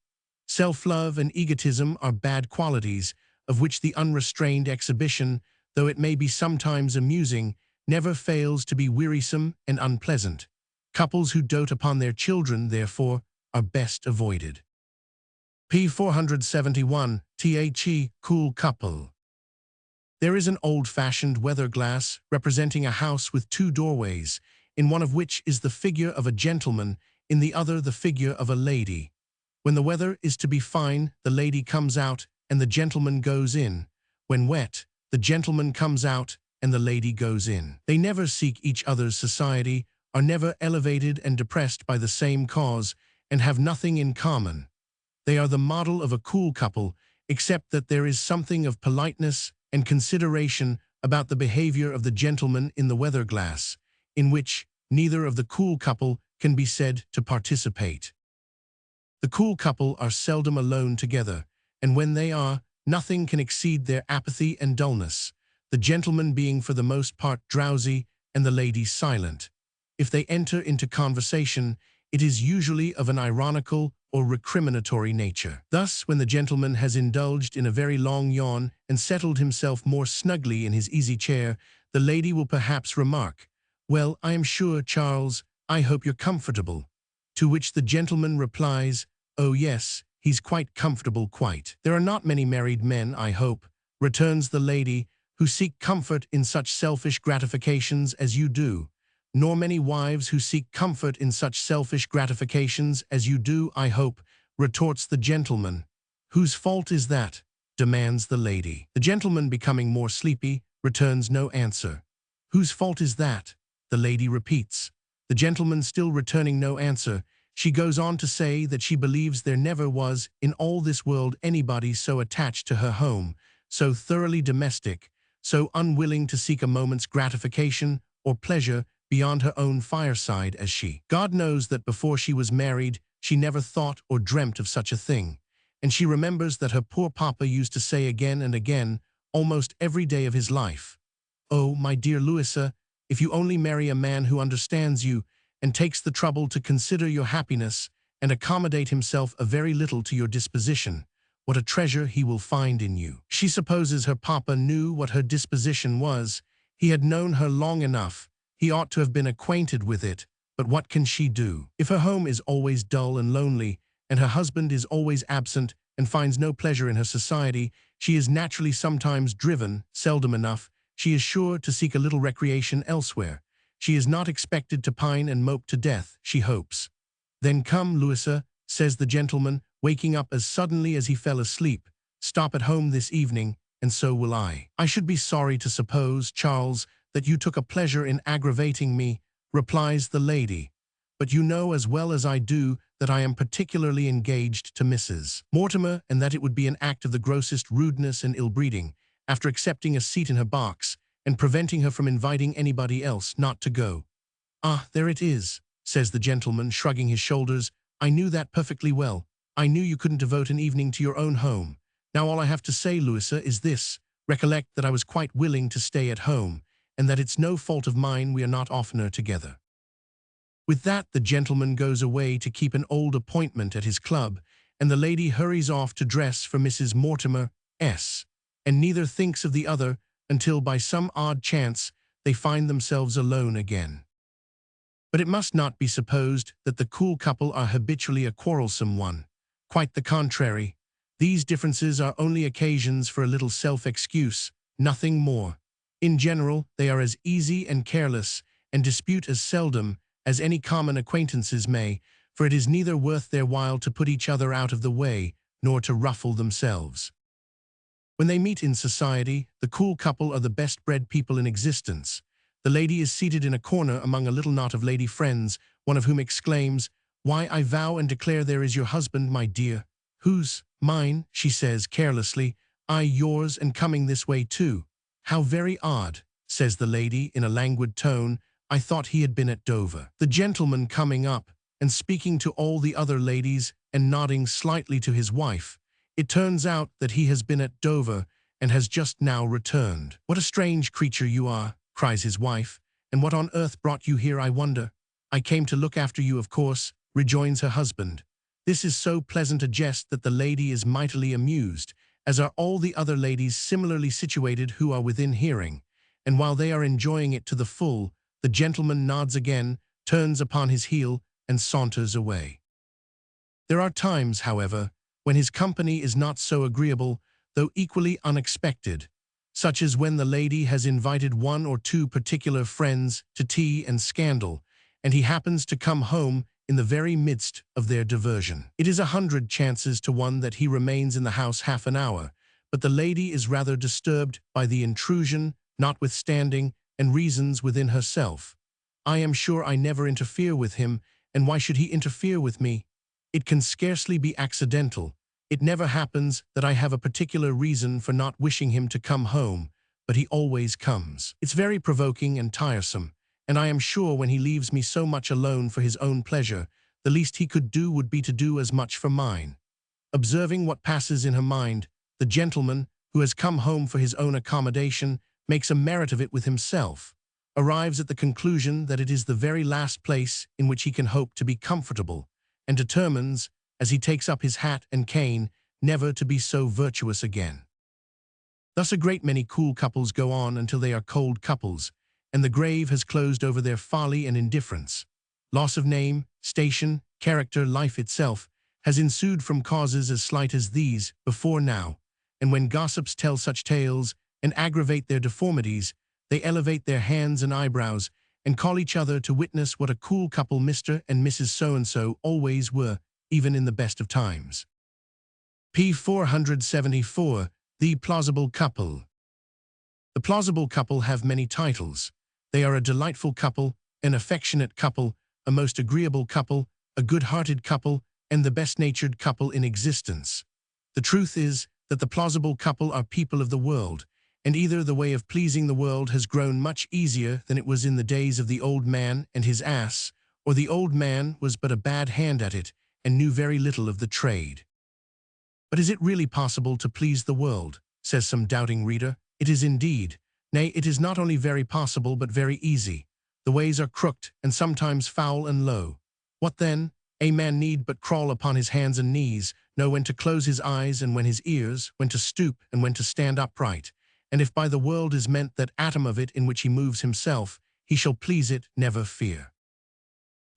[SPEAKER 1] Self-love and egotism are bad qualities, of which the unrestrained exhibition, though it may be sometimes amusing, never fails to be wearisome and unpleasant. Couples who dote upon their children, therefore, are best avoided. p. 471, The Cool Couple. There is an old-fashioned weather glass representing a house with two doorways, in one of which is the figure of a gentleman, in the other the figure of a lady. When the weather is to be fine, the lady comes out and the gentleman goes in. When wet, the gentleman comes out and the lady goes in. They never seek each other's society, are never elevated and depressed by the same cause, and have nothing in common. They are the model of a cool couple, except that there is something of politeness and consideration about the behavior of the gentleman in the weather glass, in which neither of the cool couple can be said to participate. The cool couple are seldom alone together, and when they are, nothing can exceed their apathy and dullness, the gentleman being for the most part drowsy and the lady silent. If they enter into conversation, it is usually of an ironical or recriminatory nature. Thus, when the gentleman has indulged in a very long yawn and settled himself more snugly in his easy chair, the lady will perhaps remark, "Well, I am sure, Charles, I hope you're comfortable." To which the gentleman replies, "Oh yes, he's quite comfortable, quite." "There are not many married men, I hope," returns the lady, "who seek comfort in such selfish gratifications as you do, nor many wives who seek comfort in such selfish gratifications as you do, I hope," retorts the gentleman. "Whose fault is that?" demands the lady. The gentleman, becoming more sleepy, returns no answer. "Whose fault is that?" the lady repeats. The gentleman still returning no answer, she goes on to say that she believes there never was in all this world anybody so attached to her home, so thoroughly domestic, so unwilling to seek a moment's gratification or pleasure beyond her own fireside as she. God knows that before she was married, she never thought or dreamt of such a thing, and she remembers that her poor papa used to say again and again, almost every day of his life, "Oh, my dear Louisa, if you only marry a man who understands you and takes the trouble to consider your happiness and accommodate himself a very little to your disposition, what a treasure he will find in you." She supposes her papa knew what her disposition was. He had known her long enough. He ought to have been acquainted with it, but what can she do? If her home is always dull and lonely, and her husband is always absent and finds no pleasure in her society, she is naturally sometimes driven, seldom enough, she is sure to seek a little recreation elsewhere. She is not expected to pine and mope to death, she hopes. "Then come, Louisa," says the gentleman, waking up as suddenly as he fell asleep. "Stop at home this evening, and so will I." "I should be sorry to suppose, Charles, that you took a pleasure in aggravating me," replies the lady. "But you know as well as I do that I am particularly engaged to Mrs. Mortimer, and that it would be an act of the grossest rudeness and ill-breeding, after accepting a seat in her box, and preventing her from inviting anybody else, not to go." "Ah, there it is," says the gentleman, shrugging his shoulders. "I knew that perfectly well. I knew you couldn't devote an evening to your own home. Now all I have to say, Louisa, is this. Recollect that I was quite willing to stay at home, and that it's no fault of mine we are not oftener together." With that, the gentleman goes away to keep an old appointment at his club, and the lady hurries off to dress for Mrs. Mortimer S., and neither thinks of the other until by some odd chance they find themselves alone again. But it must not be supposed that the cool couple are habitually a quarrelsome one. Quite the contrary. These differences are only occasions for a little self-excuse, nothing more. In general, they are as easy and careless, and dispute as seldom, as any common acquaintances may, for it is neither worth their while to put each other out of the way, nor to ruffle themselves. When they meet in society, the cool couple are the best-bred people in existence. The lady is seated in a corner among a little knot of lady friends, one of whom exclaims, "Why, I vow and declare there is your husband, my dear." "Whose? Mine," she says carelessly. "I yours, and coming this way too." "How very odd," says the lady in a languid tone. "I thought he had been at Dover." The gentleman coming up, and speaking to all the other ladies, and nodding slightly to his wife, it turns out that he has been at Dover, and has just now returned. "What a strange creature you are," cries his wife, "and what on earth brought you here, I wonder?" "I came to look after you, of course," rejoins her husband. This is so pleasant a jest that the lady is mightily amused, as are all the other ladies similarly situated who are within hearing, and while they are enjoying it to the full, the gentleman nods again, turns upon his heel, and saunters away. There are times, however, when his company is not so agreeable, though equally unexpected, such as when the lady has invited one or two particular friends to tea and scandal, and he happens to come home in the very midst of their diversion. It is 100 chances to 1 that he remains in the house half an hour, but the lady is rather disturbed by the intrusion, notwithstanding, and reasons within herself. "I am sure I never interfere with him, and why should he interfere with me? It can scarcely be accidental. It never happens that I have a particular reason for not wishing him to come home, but he always comes. It's very provoking and tiresome, and I am sure when he leaves me so much alone for his own pleasure, the least he could do would be to do as much for mine." Observing what passes in her mind, the gentleman, who has come home for his own accommodation, makes a merit of it with himself, arrives at the conclusion that it is the very last place in which he can hope to be comfortable, and determines, as he takes up his hat and cane, never to be so virtuous again. Thus a great many cool couples go on until they are cold couples, and the grave has closed over their folly and indifference. Loss of name, station, character, life itself, has ensued from causes as slight as these before now, and when gossips tell such tales and aggravate their deformities, they elevate their hands and eyebrows, and call each other to witness what a cool couple Mr. and Mrs. So-and-so always were, even in the best of times. P. 474, The Plausible Couple. The plausible couple have many titles. They are a delightful couple, an affectionate couple, a most agreeable couple, a good-hearted couple, and the best-natured couple in existence. The truth is that the plausible couple are people of the world, and either the way of pleasing the world has grown much easier than it was in the days of the old man and his ass, or the old man was but a bad hand at it and knew very little of the trade. But is it really possible to please the world? Says some doubting reader. It is indeed. Nay, it is not only very possible but very easy. The ways are crooked and sometimes foul and low. What then? A man need but crawl upon his hands and knees, know when to close his eyes and when his ears, when to stoop and when to stand upright. And if by the world is meant that atom of it in which he moves himself, he shall please it, never fear.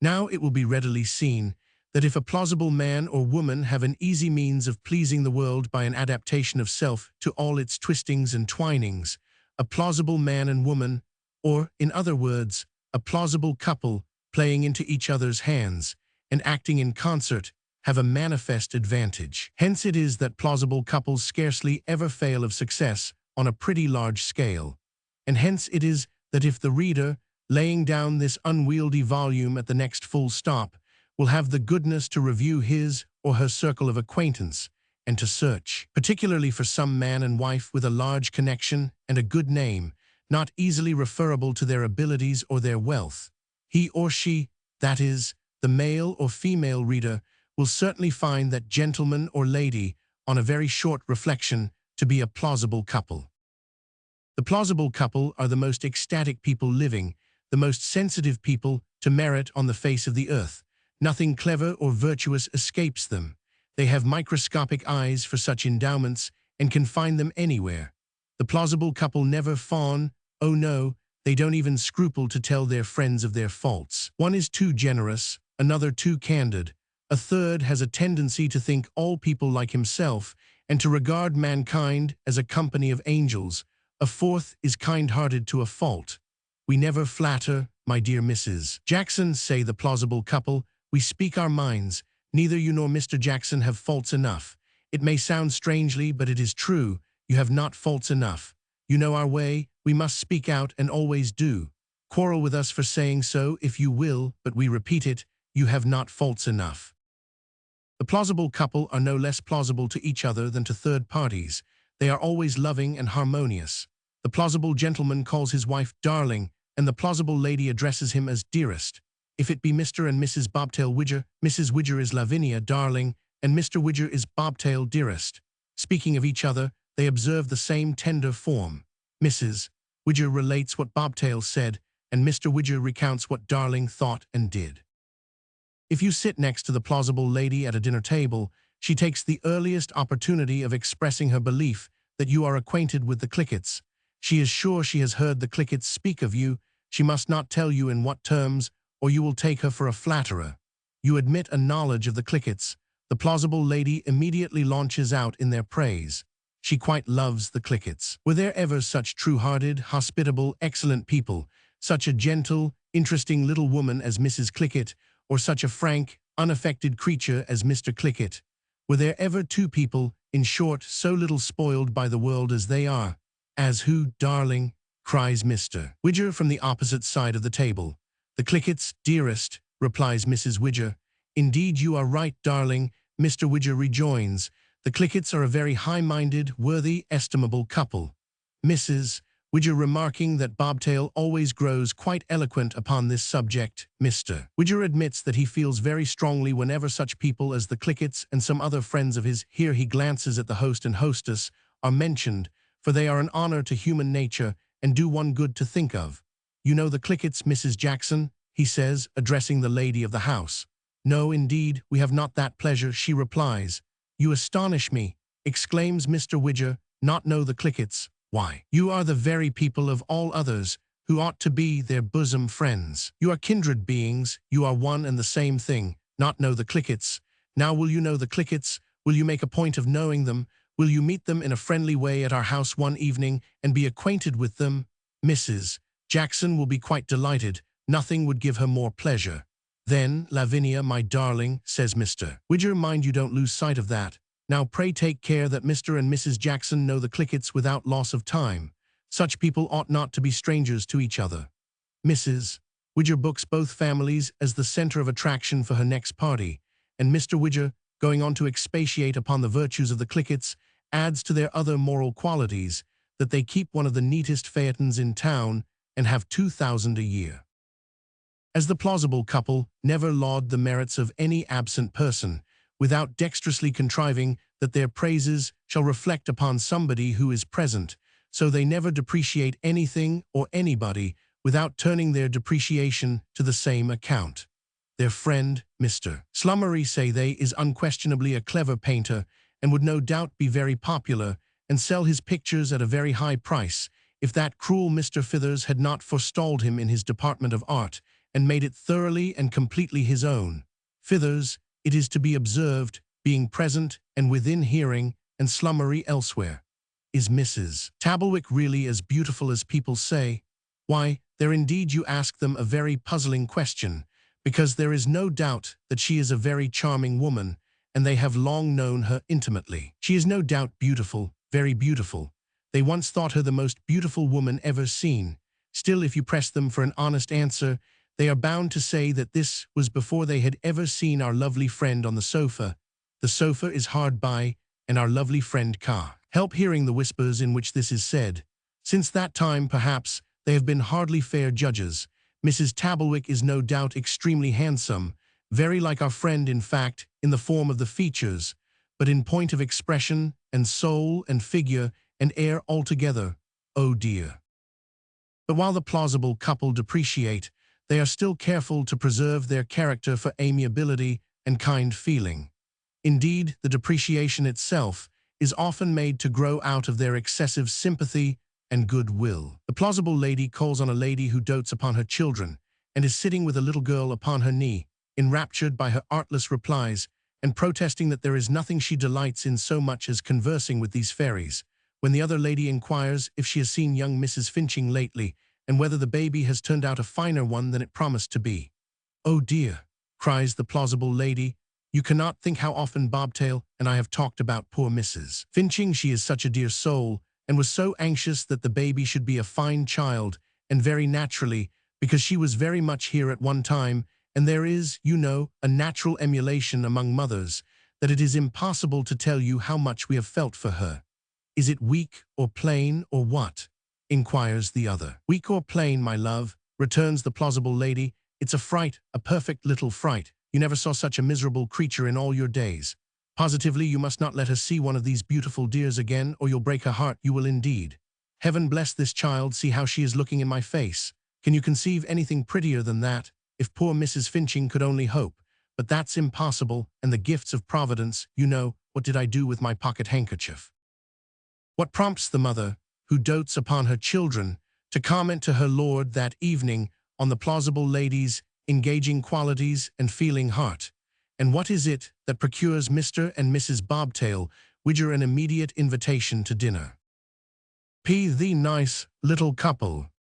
[SPEAKER 1] Now it will be readily seen that if a plausible man or woman have an easy means of pleasing the world by an adaptation of self to all its twistings and twinings, a plausible man and woman, or, in other words, a plausible couple, playing into each other's hands, and acting in concert, have a manifest advantage. Hence it is that plausible couples scarcely ever fail of success on a pretty large scale. And hence it is that if the reader, laying down this unwieldy volume at the next full stop, will have the goodness to review his or her circle of acquaintance, and to search, particularly for some man and wife with a large connection and a good name, not easily referable to their abilities or their wealth, he or she, that is, the male or female reader, will certainly find that gentleman or lady, on a very short reflection, to be a plausible couple. The plausible couple are the most ecstatic people living, the most sensitive people to merit on the face of the earth. Nothing clever or virtuous escapes them. They have microscopic eyes for such endowments and can find them anywhere. The plausible couple never fawn, oh no, they don't even scruple to tell their friends of their faults. One is too generous, another too candid, a third has a tendency to think all people like himself and to regard mankind as a company of angels, a fourth is kind-hearted to a fault. We never flatter, my dear Mrs. Jackson, say the plausible couple, we speak our minds, neither you nor Mr. Jackson have faults enough. It may sound strangely, but it is true, you have not faults enough. You know our way, we must speak out and always do. Quarrel with us for saying so, if you will, but we repeat it, you have not faults enough. The plausible couple are no less plausible to each other than to third parties. They are always loving and harmonious. The plausible gentleman calls his wife darling, and the plausible lady addresses him as dearest. If it be Mr. and Mrs. Bobtail Widger, Mrs. Widger is Lavinia, darling, and Mr. Widger is Bobtail, dearest. Speaking of each other, they observe the same tender form. Mrs. Widger relates what Bobtail said, and Mr. Widger recounts what darling thought and did. If you sit next to the plausible lady at a dinner table, she takes the earliest opportunity of expressing her belief that you are acquainted with the Clickets. She is sure she has heard the Clickets speak of you. She must not tell you in what terms, or you will take her for a flatterer. You admit a knowledge of the Clickets. The plausible lady immediately launches out in their praise. She quite loves the Clickets. Were there ever such true-hearted, hospitable, excellent people, such a gentle, interesting little woman as Mrs. Clicket, or such a frank, unaffected creature as Mr. Clicket? Were there ever two people, in short, so little spoiled by the world as they are? As who, darling? Cries Mr. Widger from the opposite side of the table. The Clickets, dearest, replies Mrs. Widger. Indeed, you are right, darling, Mr. Widger rejoins. The Clickets are a very high-minded, worthy, estimable couple. Mrs. Widger remarking that Bobtail always grows quite eloquent upon this subject, Mr. Widger admits that he feels very strongly whenever such people as the Clickets and some other friends of his, here he glances at the host and hostess, are mentioned, for they are an honor to human nature and do one good to think of. You know the Clickets, Mrs. Jackson, he says, addressing the lady of the house. No, indeed, we have not that pleasure, she replies. You astonish me, exclaims Mr. Widger, not know the Clickets. Why, you are the very people of all others who ought to be their bosom friends. You are kindred beings, you are one and the same thing, not know the Clickets. Now will you know the Clickets? Will you make a point of knowing them? Will you meet them in a friendly way at our house one evening and be acquainted with them? Mrs. Jackson will be quite delighted. Nothing would give her more pleasure. Then, Lavinia, my darling, says Mr. Widger, mind you don't lose sight of that. Now pray take care that Mr. and Mrs. Jackson know the Clickets without loss of time. Such people ought not to be strangers to each other. Mrs. Widger books both families as the center of attraction for her next party, and Mr. Widger, going on to expatiate upon the virtues of the Clickets, adds to their other moral qualities that they keep one of the neatest phaetons in town and have 2,000 a year. As the plausible couple never laud the merits of any absent person, without dexterously contriving that their praises shall reflect upon somebody who is present, so they never depreciate anything or anybody without turning their depreciation to the same account. Their friend, Mr. Slummery, say they, is unquestionably a clever painter and would no doubt be very popular and sell his pictures at a very high price if that cruel Mr. Fithers had not forestalled him in his department of art and made it thoroughly and completely his own. Fithers, it is to be observed, being present and within hearing, and Slummery elsewhere. Is Mrs. Tablewick really as beautiful as people say? Why, there indeed you ask them a very puzzling question, because there is no doubt that she is a very charming woman, and they have long known her intimately. She is no doubt beautiful, very beautiful. They once thought her the most beautiful woman ever seen. Still, if you press them for an honest answer, they are bound to say that this was before they had ever seen our lovely friend on the sofa. The sofa is hard by, and our lovely friend can't help hearing the whispers in which this is said. Since that time, perhaps, they have been hardly fair judges. Mrs. Tablewick is no doubt extremely handsome, very like our friend, in fact, in the form of the features, but in point of expression and soul and figure and air altogether, oh dear. But while the plausible couple depreciate, they are still careful to preserve their character for amiability and kind feeling. Indeed, the depreciation itself is often made to grow out of their excessive sympathy and goodwill. The plausible lady calls on a lady who dotes upon her children and is sitting with a little girl upon her knee, enraptured by her artless replies and protesting that there is nothing she delights in so much as conversing with these fairies, when the other lady inquires if she has seen young Mrs. Finching lately and whether the baby has turned out a finer one than it promised to be. "Oh dear," cries the plausible lady, "you cannot think how often Bobtail and I have talked about poor Mrs. Finching. She is such a dear soul, and was so anxious that the baby should be a fine child, and very naturally, because she was very much here at one time, and there is, you know, a natural emulation among mothers, that it is impossible to tell you how much we have felt for her." "Is it weak or plain or what?" inquires the other. "Weak or plain, my love," returns the plausible lady, "it's a fright, a perfect little fright. You never saw such a miserable creature in all your days. Positively, you must not let her see one of these beautiful dears again, or you'll break her heart, you will indeed. Heaven bless this child, see how she is looking in my face. Can you conceive anything prettier than that? If poor Mrs. Finching could only hope, but that's impossible, and the gifts of Providence, you know, what did I do with my pocket handkerchief?" What prompts the mother, who dotes upon her children, to comment to her lord that evening on the plausible lady's engaging qualities and feeling heart? And what is it that procures Mr. and Mrs. Bobtail widger an immediate invitation to dinner? The nice little couple.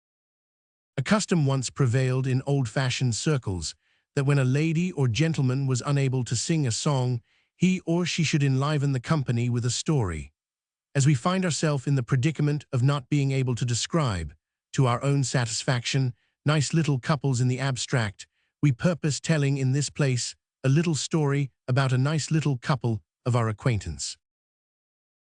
[SPEAKER 1] A custom once prevailed in old-fashioned circles that when a lady or gentleman was unable to sing a song, he or she should enliven the company with a story. As we find ourselves in the predicament of not being able to describe, to our own satisfaction, nice little couples in the abstract, we purpose telling in this place a little story about a nice little couple of our acquaintance.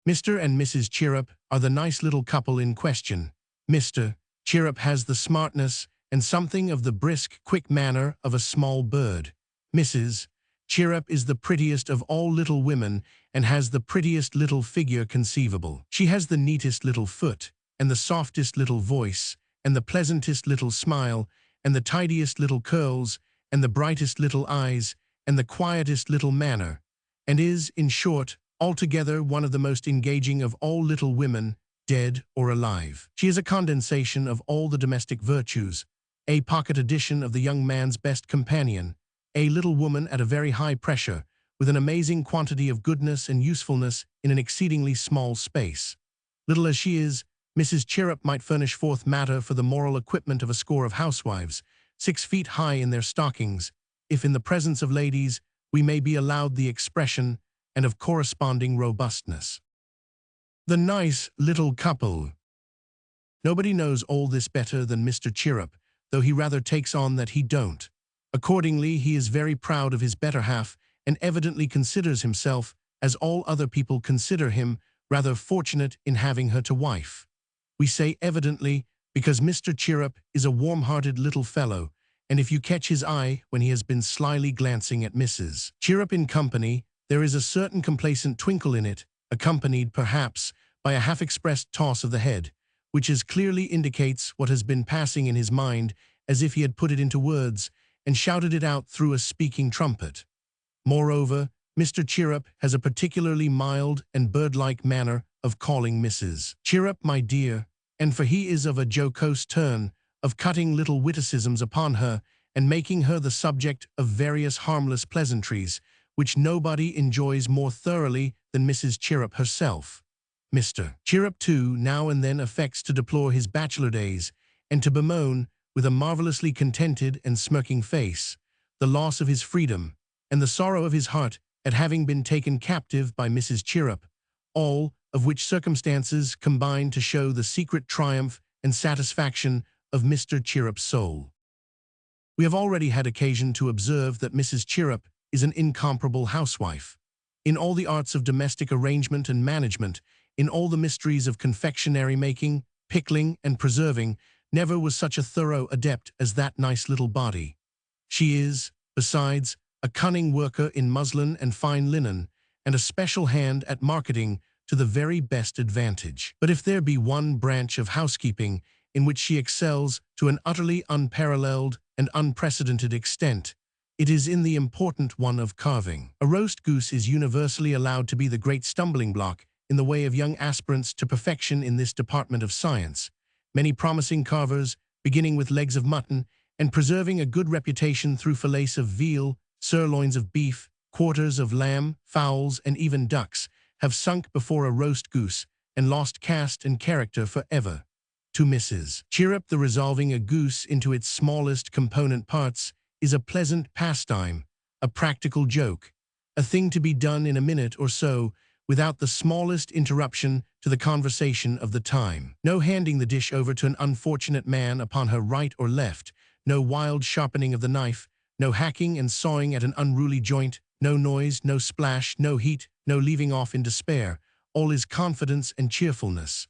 [SPEAKER 1] Mr. and Mrs. Chirrup are the nice little couple in question. Mr. Chirrup has the smartness and something of the brisk, quick manner of a small bird. Mrs. Chirrup is the prettiest of all little women and has the prettiest little figure conceivable. She has the neatest little foot, and the softest little voice, and the pleasantest little smile, and the tidiest little curls, and the brightest little eyes, and the quietest little manner, and is, in short, altogether one of the most engaging of all little women, dead or alive. She is a condensation of all the domestic virtues, a pocket edition of the young man's best companion, a little woman at a very high pressure, with an amazing quantity of goodness and usefulness in an exceedingly small space. Little as she is, Mrs. Chirrup might furnish forth matter for the moral equipment of a score of housewives, 6 feet high in their stockings, if in the presence of ladies we may be allowed the expression, and of corresponding robustness. The nice little couple. Nobody knows all this better than Mr. Chirrup, though he rather takes on that he don't. Accordingly, he is very proud of his better half, and evidently considers himself, as all other people consider him, rather fortunate in having her to wife. We say evidently because Mr. Chirrup is a warm-hearted little fellow, and if you catch his eye when he has been slyly glancing at Mrs. Chirrup in company, there is a certain complacent twinkle in it, accompanied, perhaps, by a half-expressed toss of the head, which as clearly indicates what has been passing in his mind as if he had put it into words and shouted it out through a speaking trumpet. Moreover, Mr. Chirrup has a particularly mild and bird-like manner of calling Mrs. Chirrup my dear, and for he is of a jocose turn, of cutting little witticisms upon her and making her the subject of various harmless pleasantries, which nobody enjoys more thoroughly than Mrs. Chirrup herself. Mr. Chirrup, too, now and then affects to deplore his bachelor days, and to bemoan, with a marvelously contented and smirking face, the loss of his freedom, and the sorrow of his heart at having been taken captive by Mrs. Chirrup, all of which circumstances combine to show the secret triumph and satisfaction of Mr. Chirrup's soul. We have already had occasion to observe that Mrs. Chirrup is an incomparable housewife. In all the arts of domestic arrangement and management, in all the mysteries of confectionery making, pickling, and preserving, never was such a thorough adept as that nice little body. She is, besides, a cunning worker in muslin and fine linen, and a special hand at marketing to the very best advantage. But if there be one branch of housekeeping in which she excels to an utterly unparalleled and unprecedented extent, it is in the important one of carving. A roast goose is universally allowed to be the great stumbling block in the way of young aspirants to perfection in this department of science. Many promising carvers, beginning with legs of mutton, and preserving a good reputation through fillets of veal, sirloins of beef, quarters of lamb, fowls, and even ducks, have sunk before a roast goose, and lost caste and character forever. To Mrs. Chirrup, the resolving a goose into its smallest component parts is a pleasant pastime, a practical joke, a thing to be done in a minute or so, without the smallest interruption to the conversation of the time. No handing the dish over to an unfortunate man upon her right or left, no wild sharpening of the knife, no hacking and sawing at an unruly joint, no noise, no splash, no heat, no leaving off in despair. All is confidence and cheerfulness.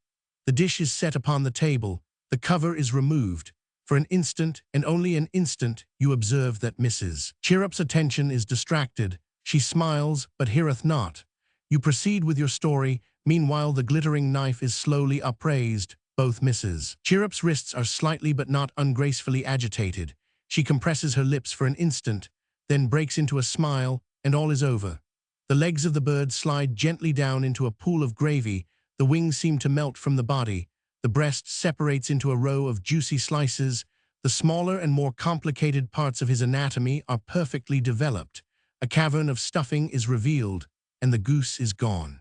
[SPEAKER 1] The dish is set upon the table, the cover is removed. For an instant, and only an instant, you observe that Mrs. Chirrup's attention is distracted. She smiles, but heareth not. You proceed with your story. Meanwhile, the glittering knife is slowly upraised. Both Mrs. Chirrup's wrists are slightly but not ungracefully agitated. She compresses her lips for an instant, then breaks into a smile, and all is over. The legs of the bird slide gently down into a pool of gravy. The wings seem to melt from the body. The breast separates into a row of juicy slices. The smaller and more complicated parts of his anatomy are perfectly developed. A cavern of stuffing is revealed, and the goose is gone.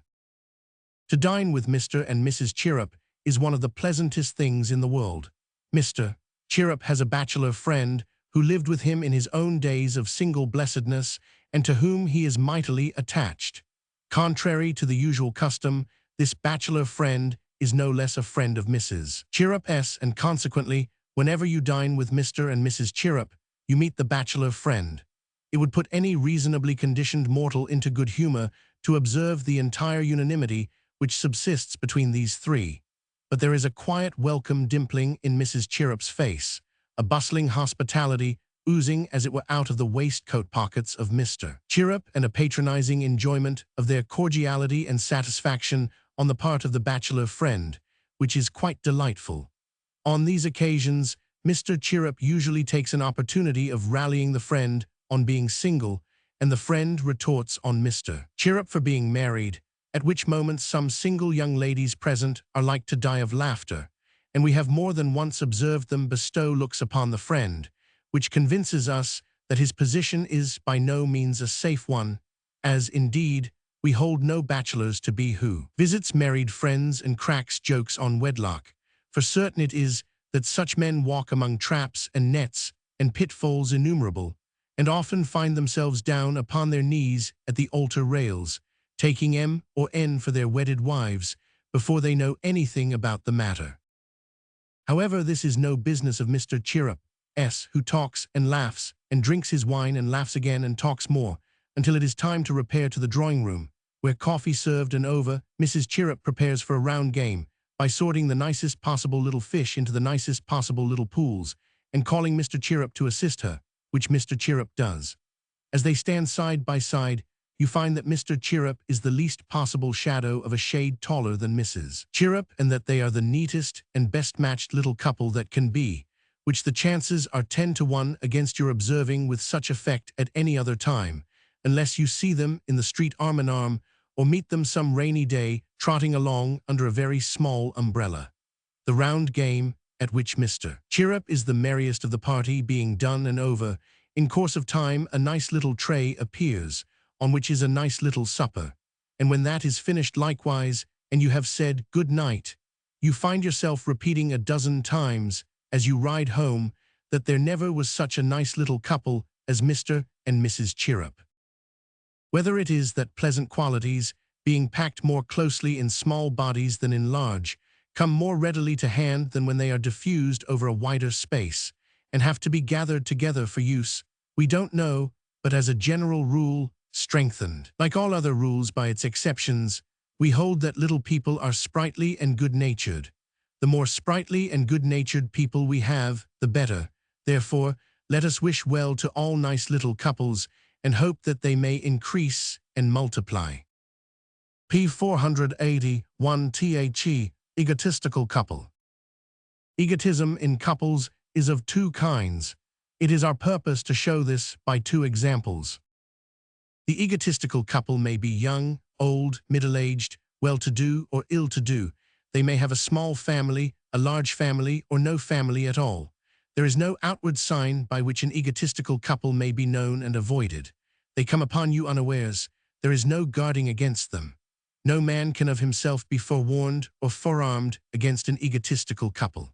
[SPEAKER 1] To dine with Mr. and Mrs. Chirrup is one of the pleasantest things in the world. Mr. Chirrup has a bachelor friend who lived with him in his own days of single blessedness and to whom he is mightily attached. Contrary to the usual custom, this bachelor friend is no less a friend of Mrs. Chirrup's, and consequently, whenever you dine with Mr. and Mrs. Chirrup, you meet the bachelor friend. It would put any reasonably conditioned mortal into good humor to observe the entire unanimity which subsists between these three. But there is a quiet welcome dimpling in Mrs. Chirrup's face, a bustling hospitality oozing as it were out of the waistcoat pockets of Mr. Chirrup, and a patronizing enjoyment of their cordiality and satisfaction on the part of the bachelor friend, which is quite delightful. On these occasions, Mr. Chirrup usually takes an opportunity of rallying the friend on being single, and the friend retorts on Mr. Chirrup for being married, at which moment some single young ladies present are like to die of laughter, and we have more than once observed them bestow looks upon the friend, which convinces us that his position is by no means a safe one, as, indeed, we hold no bachelors to be who visits married friends and cracks jokes on wedlock. For certain it is that such men walk among traps and nets and pitfalls innumerable, and often find themselves down upon their knees at the altar rails, taking M or N for their wedded wives, before they know anything about the matter. However, this is no business of Mr. Chirrup, who talks and laughs, and drinks his wine and laughs again and talks more, until it is time to repair to the drawing-room. where coffee served and over, Mrs. Chirrup prepares for a round game by sorting the nicest possible little fish into the nicest possible little pools and calling Mr. Chirrup to assist her, which Mr. Chirrup does. As they stand side by side, you find that Mr. Chirrup is the least possible shadow of a shade taller than Mrs. Chirrup, and that they are the neatest and best-matched little couple that can be, which the chances are 10 to 1 against your observing with such effect at any other time, unless you see them in the street arm-in-arm or meet them some rainy day trotting along under a very small umbrella. The round game, at which Mr. Chirrup is the merriest of the party, being done and over, in course of time a nice little tray appears, on which is a nice little supper, and when that is finished likewise, and you have said good night, you find yourself repeating a dozen times, as you ride home, that there never was such a nice little couple as Mr. and Mrs. Chirrup. Whether it is that pleasant qualities, being packed more closely in small bodies than in large, come more readily to hand than when they are diffused over a wider space, and have to be gathered together for use, we don't know, but as a general rule, strengthened, like all other rules by its exceptions, we hold that little people are sprightly and good-natured. The more sprightly and good-natured people we have, the better. Therefore, let us wish well to all nice little couples and hope that they may increase and multiply. P. 481 The egotistical couple. Egotism in couples is of two kinds. It is our purpose to show this by two examples. The egotistical couple may be young, old, middle-aged, well-to-do, or ill-to-do. They may have a small family, a large family, or no family at all. There is no outward sign by which an egotistical couple may be known and avoided. They come upon you unawares. There is no guarding against them. No man can of himself be forewarned or forearmed against an egotistical couple.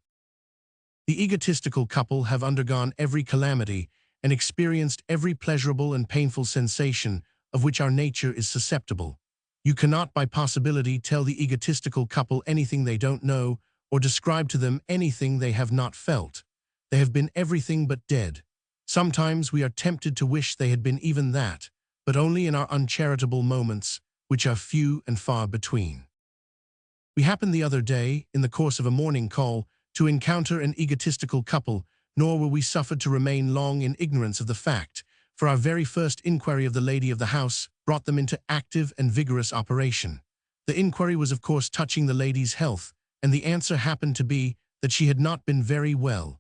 [SPEAKER 1] The egotistical couple have undergone every calamity and experienced every pleasurable and painful sensation of which our nature is susceptible. You cannot by possibility tell the egotistical couple anything they don't know, or describe to them anything they have not felt. They have been everything but dead. Sometimes we are tempted to wish they had been even that, but only in our uncharitable moments, which are few and far between. We happened the other day, in the course of a morning call, to encounter an egotistical couple, nor were we suffered to remain long in ignorance of the fact, for our very first inquiry of the lady of the house brought them into active and vigorous operation. The inquiry was of course touching the lady's health, and the answer happened to be that she had not been very well.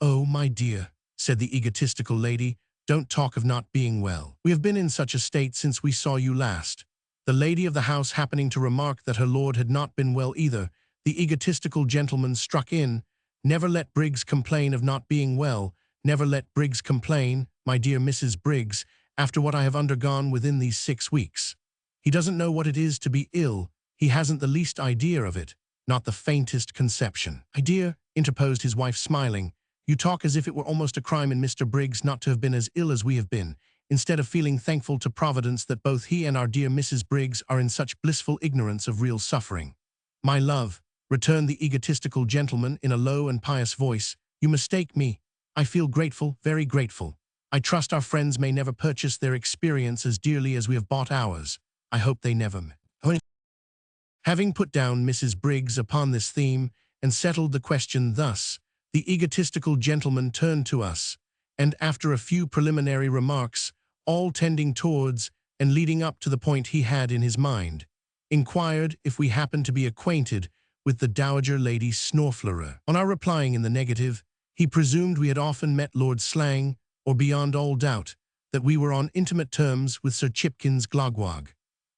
[SPEAKER 1] "Oh, my dear," said the egotistical lady, "don't talk of not being well. We have been in such a state since we saw you last." The lady of the house happening to remark that her lord had not been well either, the egotistical gentleman struck in, "Never let Briggs complain of not being well. Never let Briggs complain, my dear Mrs. Briggs, after what I have undergone within these 6 weeks. He doesn't know what it is to be ill. He hasn't the least idea of it, not the faintest conception." "My dear," interposed his wife, smiling, "you talk as if it were almost a crime in Mr. Briggs not to have been as ill as we have been, instead of feeling thankful to Providence that both he and our dear Mrs. Briggs are in such blissful ignorance of real suffering." "My love," returned the egotistical gentleman in a low and pious voice, "you mistake me. I feel grateful, very grateful. I trust our friends may never purchase their experience as dearly as we have bought ours. I hope they never may." Having put down Mrs. Briggs upon this theme and settled the question thus, the egotistical gentleman turned to us, and after a few preliminary remarks, all tending towards and leading up to the point he had in his mind, inquired if we happened to be acquainted with the Dowager Lady Snorflerer. On our replying in the negative, he presumed we had often met Lord Slang, or beyond all doubt, that we were on intimate terms with Sir Chipkins Glogwog.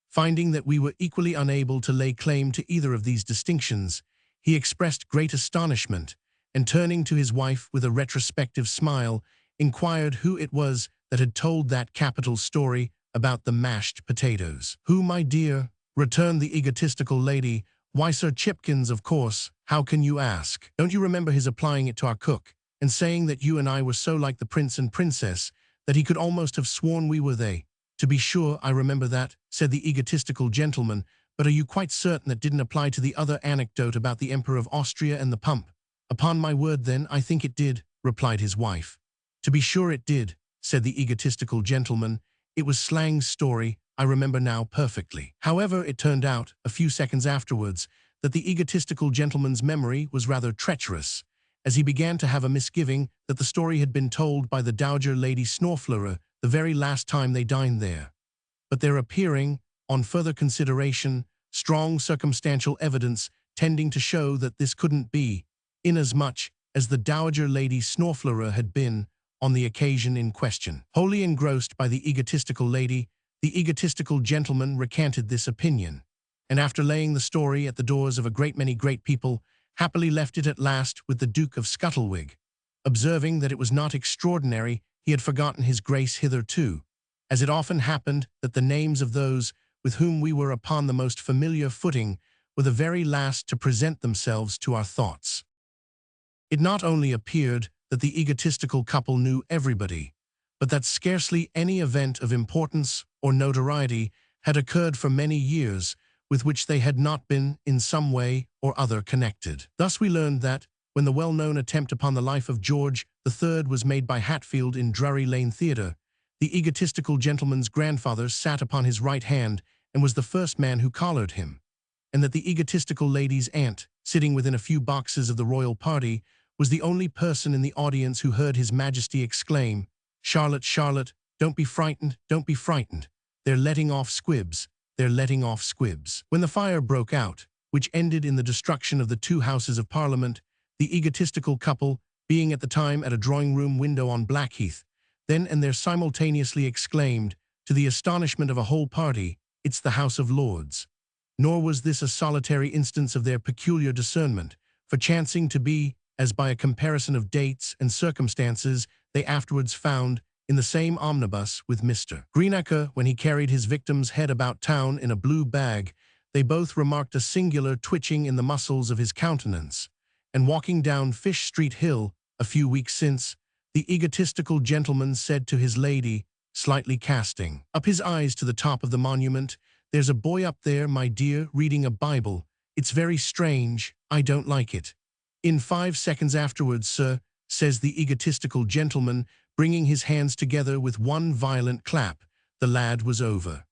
[SPEAKER 1] Finding that we were equally unable to lay claim to either of these distinctions, he expressed great astonishment, and turning to his wife with a retrospective smile, inquired who it was that had told that capital story about the mashed potatoes. "Who, my dear?" returned the egotistical lady. "Why, Sir Chipkins, of course. How can you ask? Don't you remember his applying it to our cook, and saying that you and I were so like the prince and princess that he could almost have sworn we were they?" "To be sure, I remember that," said the egotistical gentleman, "but are you quite certain that didn't apply to the other anecdote about the Emperor of Austria and the pump?" "Upon my word, then, I think it did," replied his wife. "To be sure it did," said the egotistical gentleman. "It was Slang's story, I remember now perfectly. However, it turned out, a few seconds afterwards, that the egotistical gentleman's memory was rather treacherous, as he began to have a misgiving that the story had been told by the Dowager Lady Snorflora the very last time they dined there. But there appearing, on further consideration, strong circumstantial evidence tending to show that this couldn't be, inasmuch as the Dowager Lady Snorflora had been, on the occasion in question, wholly engrossed by the egotistical lady, the egotistical gentleman recanted this opinion, and after laying the story at the doors of a great many great people, happily left it at last with the Duke of Scuttlewig. Observing that it was not extraordinary, he had forgotten his grace hitherto, as it often happened that the names of those with whom we were upon the most familiar footing were the very last to present themselves to our thoughts. It not only appeared that the egotistical couple knew everybody, but that scarcely any event of importance or notoriety had occurred for many years with which they had not been in some way or other connected. Thus we learned that, when the well-known attempt upon the life of George III was made by Hatfield in Drury Lane Theatre, the egotistical gentleman's grandfather sat upon his right hand and was the first man who collared him, and that the egotistical lady's aunt, sitting within a few boxes of the royal party, was the only person in the audience who heard His Majesty exclaim, "Charlotte, Charlotte, don't be frightened, don't be frightened. They're letting off squibs, they're letting off squibs." When the fire broke out, which ended in the destruction of the two Houses of Parliament, the egotistical couple, being at the time at a drawing-room window on Blackheath, then and there simultaneously exclaimed, to the astonishment of a whole party, "It's the House of Lords." Nor was this a solitary instance of their peculiar discernment, for chancing to be, as by a comparison of dates and circumstances they afterwards found, in the same omnibus with Mr. Greenacre when he carried his victim's head about town in a blue bag, they both remarked a singular twitching in the muscles of his countenance, and walking down Fish Street Hill a few weeks since, the egotistical gentleman said to his lady, slightly casting up his eyes to the top of the monument, "There's a boy up there, my dear, reading a Bible. It's very strange, I don't like it." "In 5 seconds afterwards, sir," says the egotistical gentleman, bringing his hands together with one violent clap, "the lad was over."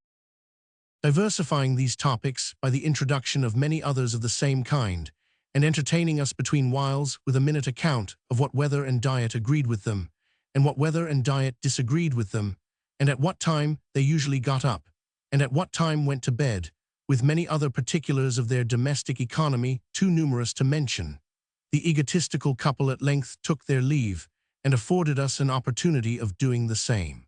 [SPEAKER 1] Diversifying these topics by the introduction of many others of the same kind, and entertaining us between whiles with a minute account of what weather and diet agreed with them, and what weather and diet disagreed with them, and at what time they usually got up, and at what time went to bed, with many other particulars of their domestic economy too numerous to mention, the egotistical couple at length took their leave, and afforded us an opportunity of doing the same.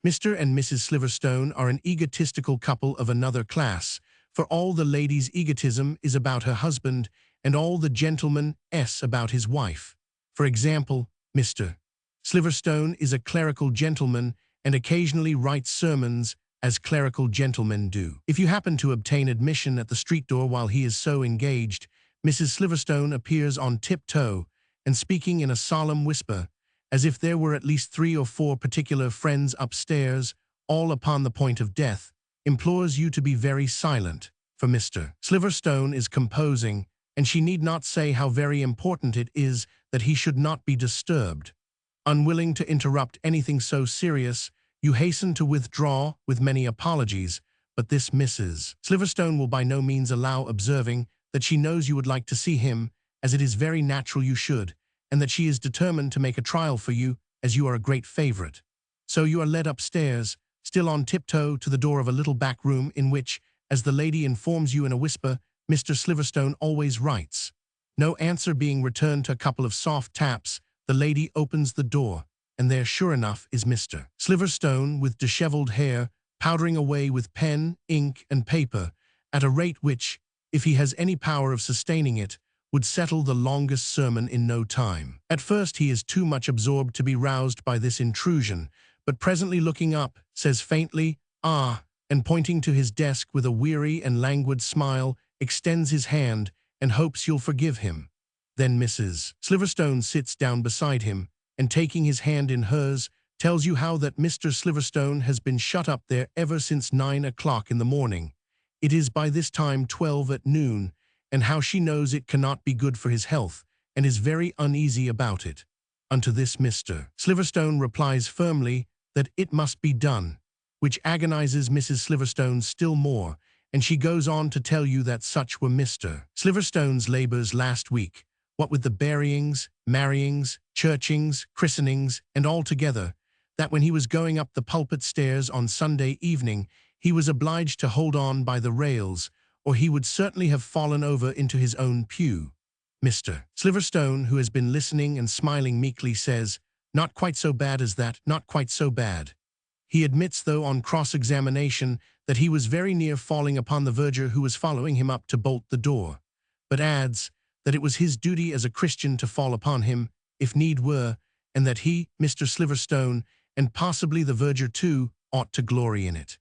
[SPEAKER 1] Mr. and Mrs. Sliverstone are an egotistical couple of another class, for all the lady's egotism is about her husband, and all the gentleman's about his wife. For example, Mr. Sliverstone is a clerical gentleman, and occasionally writes sermons, as clerical gentlemen do. If you happen to obtain admission at the street door while he is so engaged, Mrs. Sliverstone appears on tiptoe, and speaking in a solemn whisper, as if there were at least 3 or 4 particular friends upstairs, all upon the point of death, implores you to be very silent, for Mr. Sliverstone is composing, and she need not say how very important it is that he should not be disturbed. Unwilling to interrupt anything so serious, you hasten to withdraw with many apologies, but this Mrs. Sliverstone will by no means allow, observing that she knows you would like to see him, as it is very natural you should, and that she is determined to make a trial for you, as you are a great favorite. So you are led upstairs, still on tiptoe, to the door of a little back room in which, as the lady informs you in a whisper, Mr. Sliverstone always writes. No answer being returned to a couple of soft taps, the lady opens the door, and there sure enough is Mr. Sliverstone with dishevelled hair, powdering away with pen, ink, and paper, at a rate which, if he has any power of sustaining it, would settle the longest sermon in no time. At first he is too much absorbed to be roused by this intrusion, but presently looking up, says faintly, "Ah," and pointing to his desk with a weary and languid smile, extends his hand, and hopes you'll forgive him. Then Mrs. Sliverstone sits down beside him, and taking his hand in hers, tells you how that Mr. Sliverstone has been shut up there ever since 9 o'clock in the morning. It is by this time 12 at noon, and how she knows it cannot be good for his health, and is very uneasy about it. Unto this Mr. Sliverstone replies firmly that it must be done, which agonizes Mrs. Sliverstone still more, and she goes on to tell you that such were Mr. Sliverstone's labors last week, what with the buryings, marryings, churchings, christenings, and all together, that when he was going up the pulpit stairs on Sunday evening, he was obliged to hold on by the rails, or he would certainly have fallen over into his own pew. Mr. Sliverstone, who has been listening and smiling meekly, says, "Not quite so bad as that, not quite so bad." He admits, though, on cross-examination, that he was very near falling upon the verger who was following him up to bolt the door, but adds that it was his duty as a Christian to fall upon him, if need were, and that he, Mr. Sliverstone, and possibly the verger too, ought to glory in it.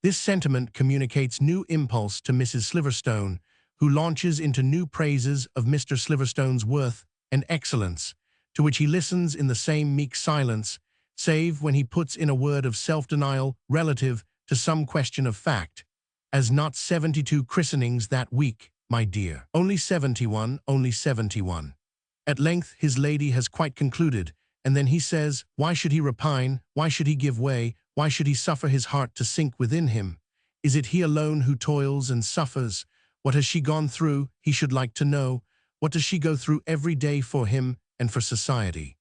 [SPEAKER 1] This sentiment communicates new impulse to Mrs. Sliverstone, who launches into new praises of Mr. Sliverstone's worth and excellence, to which he listens in the same meek silence, save when he puts in a word of self-denial relative to some question of fact, as not 72 christenings that week, my dear. Only 71, only 71. At length his lady has quite concluded, and then he says, why should he repine, why should he give way, why should he suffer his heart to sink within him? Is it he alone who toils and suffers? What has she gone through, he should like to know? What does she go through every day for him and for society?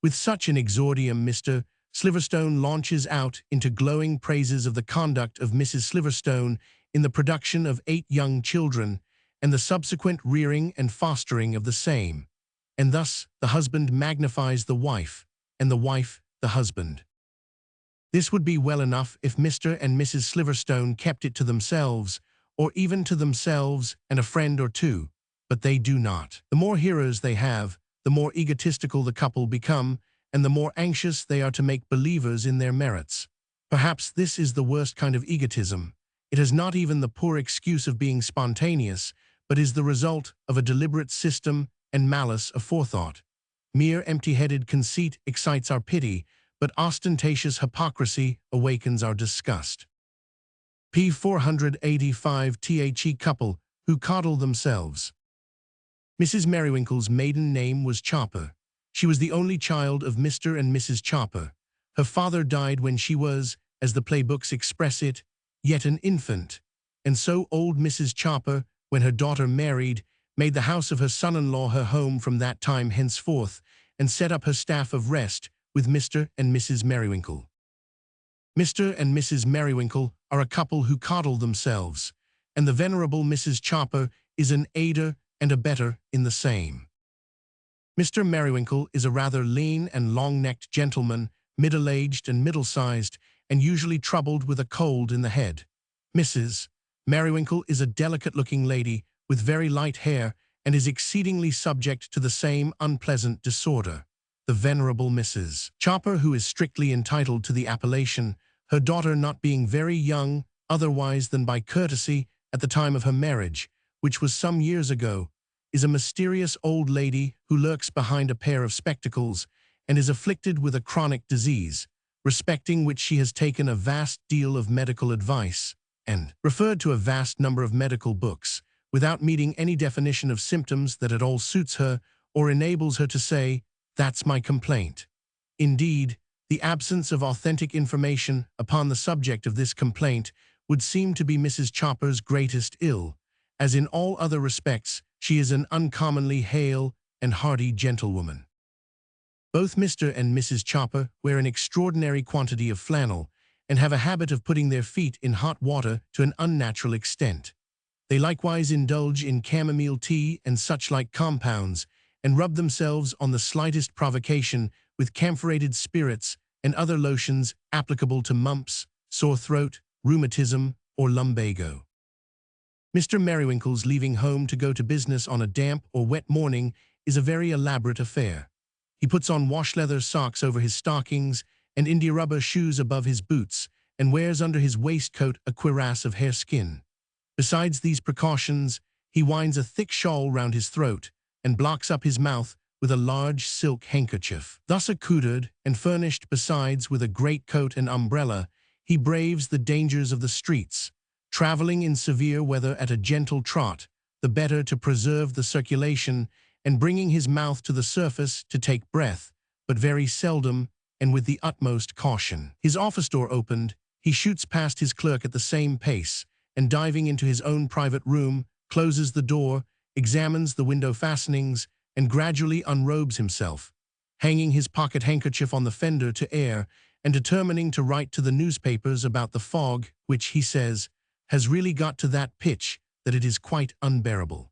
[SPEAKER 1] With such an exordium, Mr. Sliverstone launches out into glowing praises of the conduct of Mrs. Sliverstone in the production of 8 young children, and the subsequent rearing and fostering of the same. And thus the husband magnifies the wife, and the wife the husband. This would be well enough if Mr. and Mrs. Sliverstone kept it to themselves, or even to themselves and a friend or two, but they do not. The more hearers they have, the more egotistical the couple become, and the more anxious they are to make believers in their merits. Perhaps this is the worst kind of egotism. It has not even the poor excuse of being spontaneous, but is the result of a deliberate system and malice aforethought. Mere empty-headed conceit excites our pity, but ostentatious hypocrisy awakens our disgust. p. 485 The couple who coddle themselves. Mrs. Merrywinkle's maiden name was Chopper. She was the only child of Mr. and Mrs. Chopper. Her father died when she was, as the playbooks express it, yet an infant, and so old Mrs. Chopper, when her daughter married, made the house of her son-in-law her home from that time henceforth, and set up her staff of rest with Mr. and Mrs. Merrywinkle. Mr. and Mrs. Merrywinkle are a couple who coddle themselves, and the venerable Mrs. Chopper is an aider and abettor in the same. Mr. Merrywinkle is a rather lean and long-necked gentleman, middle-aged and middle-sized, and usually troubled with a cold in the head. Mrs. Merrywinkle is a delicate-looking lady with very light hair and is exceedingly subject to the same unpleasant disorder. The venerable Mrs. Chopper, who is strictly entitled to the appellation, her daughter not being very young otherwise than by courtesy at the time of her marriage, which was some years ago, is a mysterious old lady who lurks behind a pair of spectacles and is afflicted with a chronic disease, respecting which she has taken a vast deal of medical advice and referred to a vast number of medical books, without meeting any definition of symptoms that at all suits her or enables her to say, "That's my complaint." Indeed, the absence of authentic information upon the subject of this complaint would seem to be Mrs. Chopper's greatest ill, as in all other respects she is an uncommonly hale and hearty gentlewoman. Both Mr. and Mrs. Chopper wear an extraordinary quantity of flannel, and have a habit of putting their feet in hot water to an unnatural extent. They likewise indulge in chamomile tea and such-like compounds, and rub themselves on the slightest provocation with camphorated spirits and other lotions applicable to mumps, sore throat, rheumatism, or lumbago. Mr. Merrywinkle's leaving home to go to business on a damp or wet morning is a very elaborate affair. He puts on wash-leather socks over his stockings and india-rubber shoes above his boots, and wears under his waistcoat a cuirass of hareskin. Besides these precautions, he winds a thick shawl round his throat and blocks up his mouth with a large silk handkerchief. Thus accoutred and furnished besides with a greatcoat and umbrella, he braves the dangers of the streets, traveling in severe weather at a gentle trot, the better to preserve the circulation, and bringing his mouth to the surface to take breath, but very seldom, and with the utmost caution. His office door opened, he shoots past his clerk at the same pace, and diving into his own private room, closes the door, examines the window fastenings, and gradually unrobes himself, hanging his pocket handkerchief on the fender to air, and determining to write to the newspapers about the fog, which, he says, has really got to that pitch that it is quite unbearable.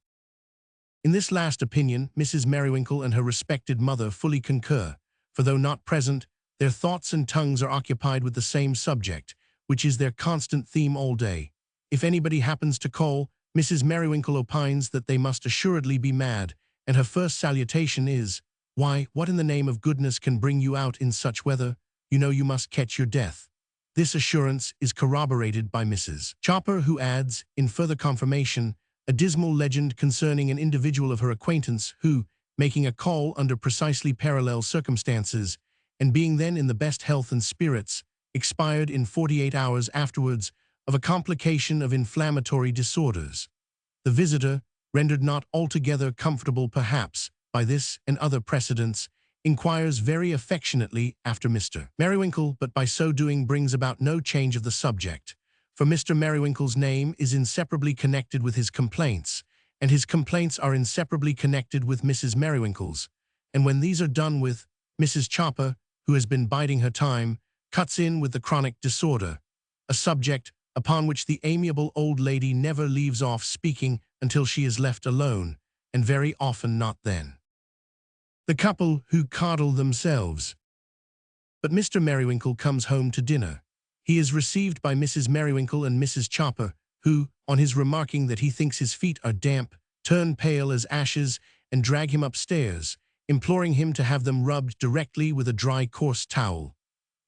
[SPEAKER 1] In this last opinion, Mrs. Merrywinkle and her respected mother fully concur, for though not present, their thoughts and tongues are occupied with the same subject, which is their constant theme all day. If anybody happens to call, Mrs. Merrywinkle opines that they must assuredly be mad, and her first salutation is, "Why, what in the name of goodness can bring you out in such weather? You know you must catch your death." This assurance is corroborated by Mrs. Chopper, who adds, in further confirmation, a dismal legend concerning an individual of her acquaintance who, making a call under precisely parallel circumstances, and being then in the best health and spirits, expired in 48 hours afterwards of a complication of inflammatory disorders. The visitor, rendered not altogether comfortable perhaps by this and other precedents, inquires very affectionately after Mr. Merrywinkle, but by so doing brings about no change of the subject, for Mr. Merrywinkle's name is inseparably connected with his complaints, and his complaints are inseparably connected with Mrs. Merrywinkle's, and when these are done with, Mrs. Chopper, who has been biding her time, cuts in with the chronic disorder, a subject upon which the amiable old lady never leaves off speaking until she is left alone, and very often not then. The couple who coddle themselves. But Mr. Merrywinkle comes home to dinner. He is received by Mrs. Merrywinkle and Mrs. Chopper, who, on his remarking that he thinks his feet are damp, turn pale as ashes and drag him upstairs, imploring him to have them rubbed directly with a dry coarse towel.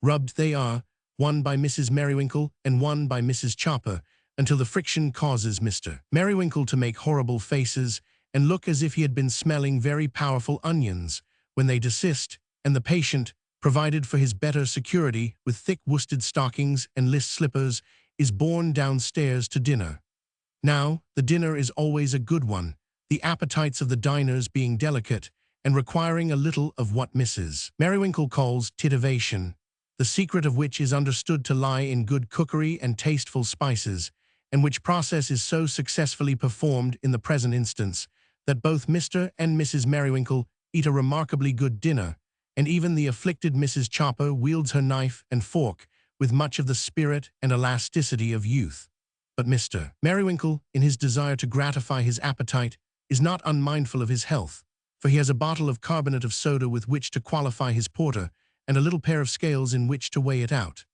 [SPEAKER 1] Rubbed they are, one by Mrs. Merrywinkle and one by Mrs. Chopper, until the friction causes Mr. Merrywinkle to make horrible faces and look as if he had been smelling very powerful onions, when they desist, and the patient, provided for his better security with thick worsted stockings and list slippers, is borne downstairs to dinner. Now, the dinner is always a good one, the appetites of the diners being delicate, and requiring a little of what Mrs. Merrywinkle calls titivation, the secret of which is understood to lie in good cookery and tasteful spices, and which process is so successfully performed in the present instance, that both Mr. and Mrs. Merrywinkle eat a remarkably good dinner, and even the afflicted Mrs. Chopper wields her knife and fork with much of the spirit and elasticity of youth. But Mr. Merrywinkle, in his desire to gratify his appetite, is not unmindful of his health, for he has a bottle of carbonate of soda with which to qualify his porter, and a little pair of scales in which to weigh it out.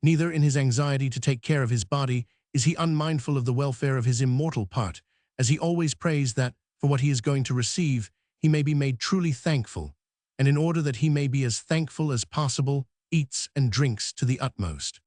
[SPEAKER 1] Neither in his anxiety to take care of his body is he unmindful of the welfare of his immortal part, as he always prays that, for what he is going to receive, he may be made truly thankful, and in order that he may be as thankful as possible, eats and drinks to the utmost.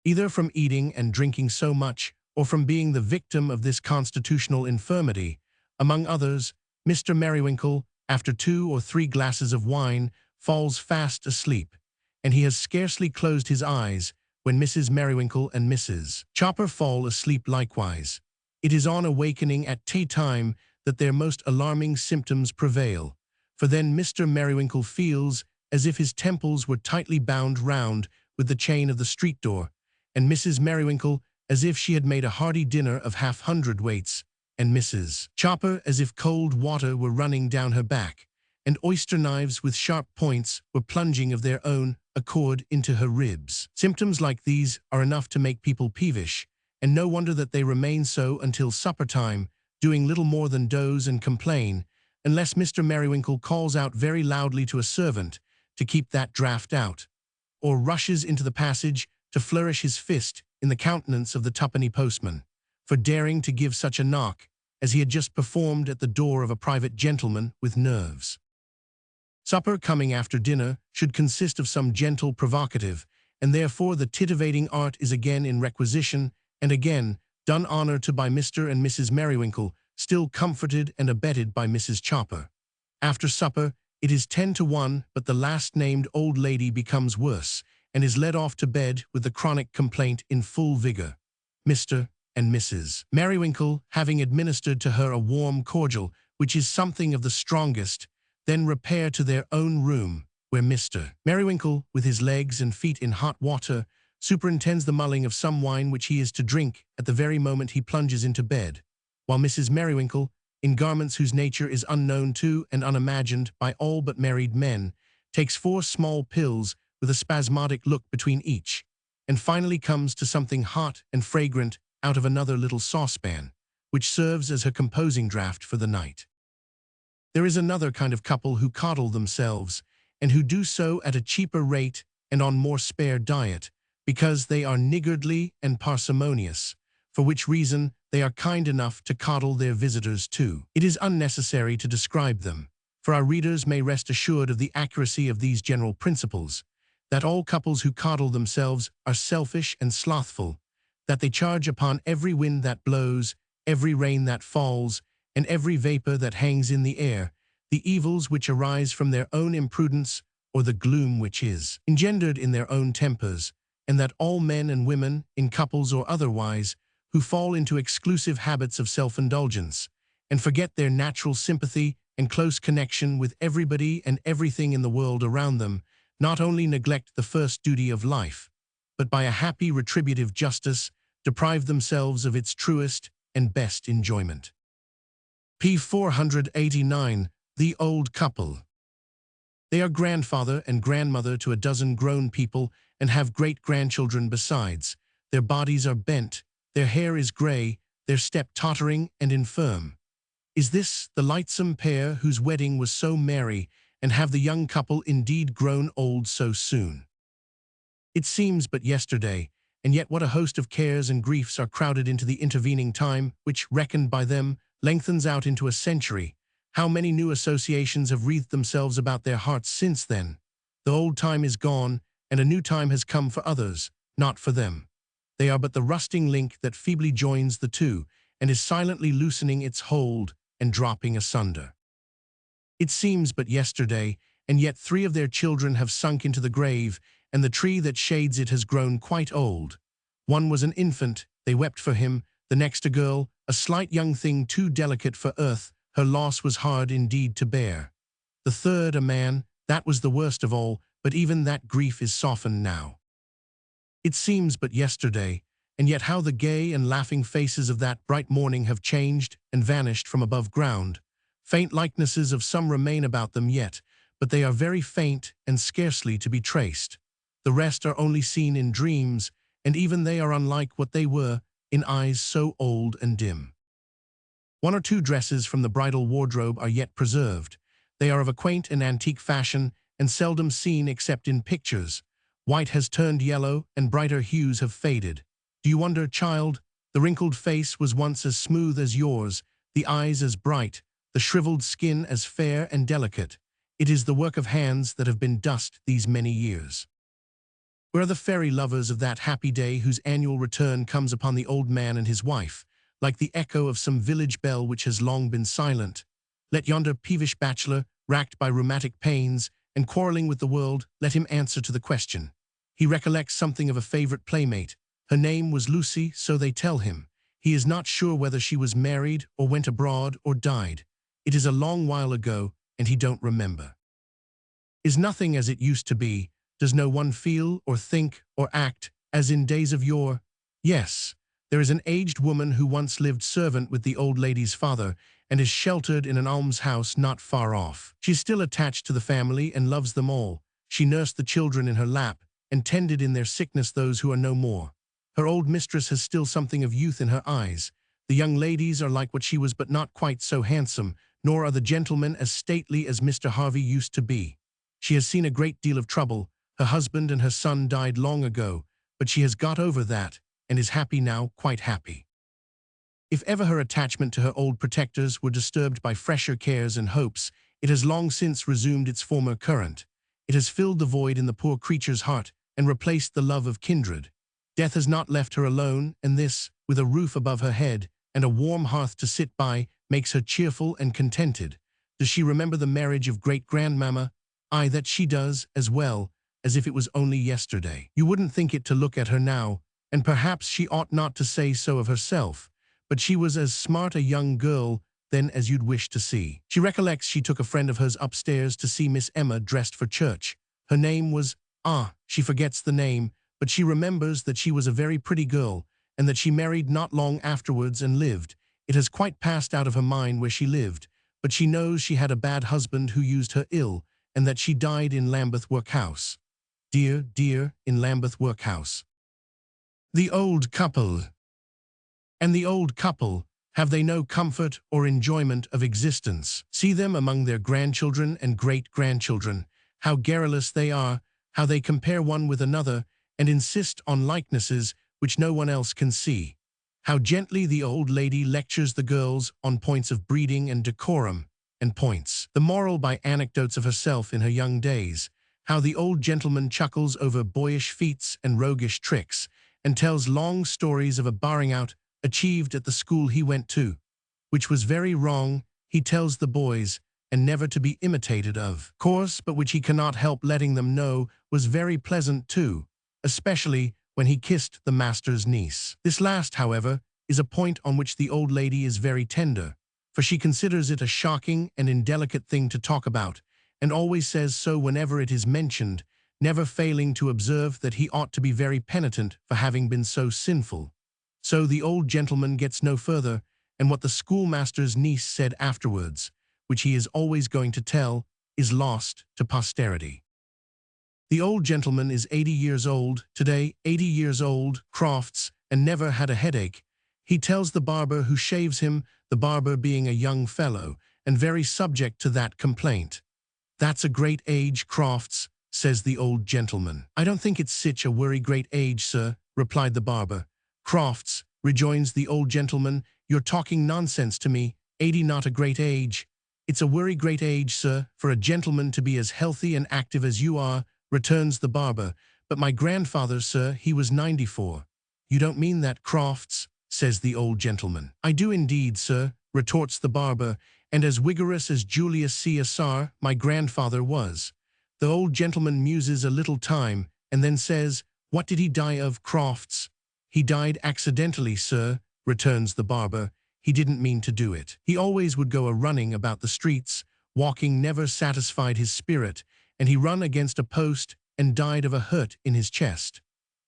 [SPEAKER 1] Either from eating and drinking so much, or from being the victim of this constitutional infirmity, among others, Mr. Merrywinkle, after 2 or 3 glasses of wine, falls fast asleep, and he has scarcely closed his eyes when Mrs. Merrywinkle and Mrs. Chopper fall asleep likewise. It is on awakening at tea time that their most alarming symptoms prevail, for then Mr. Merrywinkle feels as if his temples were tightly bound round with the chain of the street door, and Mrs. Merrywinkle as if she had made a hearty dinner of half-hundredweights, and Mrs. Chopper as if cold water were running down her back, and oyster knives with sharp points were plunging of their own accord into her ribs. Symptoms like these are enough to make people peevish, and no wonder that they remain so until supper time, doing little more than doze and complain, unless Mr. Merrywinkle calls out very loudly to a servant to keep that draught out, or rushes into the passage to flourish his fist in the countenance of the twopenny postman, for daring to give such a knock as he had just performed at the door of a private gentleman with nerves. Supper coming after dinner should consist of some gentle provocative, and therefore the titivating art is again in requisition, and again done honor to by Mr. and Mrs. Merrywinkle, still comforted and abetted by Mrs. Chopper. After supper, it is 10 to 1, but the last-named old lady becomes worse, and is led off to bed with the chronic complaint in full vigor. Mr. and Mrs. Merrywinkle, having administered to her a warm cordial, which is something of the strongest, then repair to their own room, where Mr. Merrywinkle, with his legs and feet in hot water, superintends the mulling of some wine which he is to drink at the very moment he plunges into bed, while Mrs. Merrywinkle, in garments whose nature is unknown to and unimagined by all but married men, takes 4 small pills with a spasmodic look between each, and finally comes to something hot and fragrant out of another little saucepan, which serves as her composing draught for the night. There is another kind of couple who coddle themselves, and who do so at a cheaper rate and on more spare diet, because they are niggardly and parsimonious, for which reason they are kind enough to coddle their visitors too. It is unnecessary to describe them, for our readers may rest assured of the accuracy of these general principles, that all couples who coddle themselves are selfish and slothful, that they charge upon every wind that blows, every rain that falls, and every vapor that hangs in the air, the evils which arise from their own imprudence or the gloom which is engendered in their own tempers, and that all men and women, in couples or otherwise, who fall into exclusive habits of self-indulgence, and forget their natural sympathy and close connection with everybody and everything in the world around them, not only neglect the first duty of life, but by a happy retributive justice, deprive themselves of its truest and best enjoyment. P. 489, The Old Couple. They are grandfather and grandmother to a dozen grown people and have great-grandchildren besides. Their bodies are bent, their hair is grey, their step tottering and infirm. Is this the lightsome pair whose wedding was so merry, and have the young couple indeed grown old so soon? It seems but yesterday, and yet what a host of cares and griefs are crowded into the intervening time, which, reckoned by them, lengthens out into a century. How many new associations have wreathed themselves about their hearts since then? The old time is gone, and a new time has come for others, not for them. They are but the rusting link that feebly joins the two, and is silently loosening its hold and dropping asunder. It seems but yesterday, and yet 3 of their children have sunk into the grave, and the tree that shades it has grown quite old. One was an infant, they wept for him, the next a girl, a slight young thing too delicate for earth, her loss was hard indeed to bear. The third a man, that was the worst of all, but even that grief is softened now. It seems but yesterday, and yet how the gay and laughing faces of that bright morning have changed and vanished from above ground. Faint likenesses of some remain about them yet, but they are very faint and scarcely to be traced. The rest are only seen in dreams, and even they are unlike what they were, in eyes so old and dim. 1 or 2 dresses from the bridal wardrobe are yet preserved. They are of a quaint and antique fashion, and seldom seen except in pictures. White has turned yellow, and brighter hues have faded. Do you wonder, child? The wrinkled face was once as smooth as yours, the eyes as bright, the shriveled skin as fair and delicate. It is the work of hands that have been dust these many years. Where are the fairy lovers of that happy day whose annual return comes upon the old man and his wife, like the echo of some village bell which has long been silent? Let yonder peevish bachelor, racked by rheumatic pains, and quarrelling with the world, let him answer to the question. He recollects something of a favorite playmate. Her name was Lucy, so they tell him. He is not sure whether she was married, or went abroad, or died. It is a long while ago, and he don't remember. Is nothing as it used to be? Does no one feel, or think, or act, as in days of yore? Yes, there is an aged woman who once lived servant with the old lady's father, and is sheltered in an almshouse not far off. She is still attached to the family and loves them all. She nursed the children in her lap, and tended in their sickness those who are no more. Her old mistress has still something of youth in her eyes. The young ladies are like what she was, but not quite so handsome, nor are the gentlemen as stately as Mr. Harvey used to be. She has seen a great deal of trouble. Her husband and her son died long ago, but she has got over that, and is happy now, quite happy. If ever her attachment to her old protectors were disturbed by fresher cares and hopes, it has long since resumed its former current. It has filled the void in the poor creature's heart, and replaced the love of kindred. Death has not left her alone, and this, with a roof above her head, and a warm hearth to sit by, makes her cheerful and contented. Does she remember the marriage of great-grandmamma? Aye, that she does, as well, as if it was only yesterday. You wouldn't think it to look at her now, and perhaps she ought not to say so of herself, but she was as smart a young girl then as you'd wish to see. She recollects she took a friend of hers upstairs to see Miss Emma dressed for church. Her name was, she forgets the name, but she remembers that she was a very pretty girl, and that she married not long afterwards and lived. It has quite passed out of her mind where she lived, but she knows she had a bad husband who used her ill, and that she died in Lambeth Workhouse. Dear, in Lambeth Workhouse. The old couple. And the old couple, have they no comfort or enjoyment of existence? See them among their grandchildren and great-grandchildren, how garrulous they are, how they compare one with another, and insist on likenesses which no one else can see. How gently the old lady lectures the girls on points of breeding and decorum, and points the moral by anecdotes of herself in her young days. How the old gentleman chuckles over boyish feats and roguish tricks, and tells long stories of a barring out achieved at the school he went to, which was very wrong, he tells the boys, and never to be imitated of course, but which he cannot help letting them know was very pleasant too, especially when he kissed the master's niece. This last, however, is a point on which the old lady is very tender, for she considers it a shocking and indelicate thing to talk about, and always says so whenever it is mentioned, never failing to observe that he ought to be very penitent for having been so sinful. So the old gentleman gets no further, and what the schoolmaster's niece said afterwards, which he is always going to tell, is lost to posterity. The old gentleman is 80 years old, today 80 years old, crofts, and never had a headache. He tells the barber who shaves him, the barber being a young fellow, and very subject to that complaint. That's a great age, Crofts, says the old gentleman. I don't think it's sich a worry great age, sir, replied the barber. Crofts, rejoins the old gentleman, you're talking nonsense to me, 80 not a great age. It's a worry great age, sir, for a gentleman to be as healthy and active as you are, returns the barber. But my grandfather, sir, he was 94. You don't mean that, Crofts, says the old gentleman. I do indeed, sir, retorts the barber, and as vigorous as Julius Caesar, my grandfather was. The old gentleman muses a little time, and then says, what did he die of, Crofts? He died accidentally, sir, returns the barber. He didn't mean to do it. He always would go a-running about the streets, walking never satisfied his spirit, and he run against a post and died of a hurt in his chest.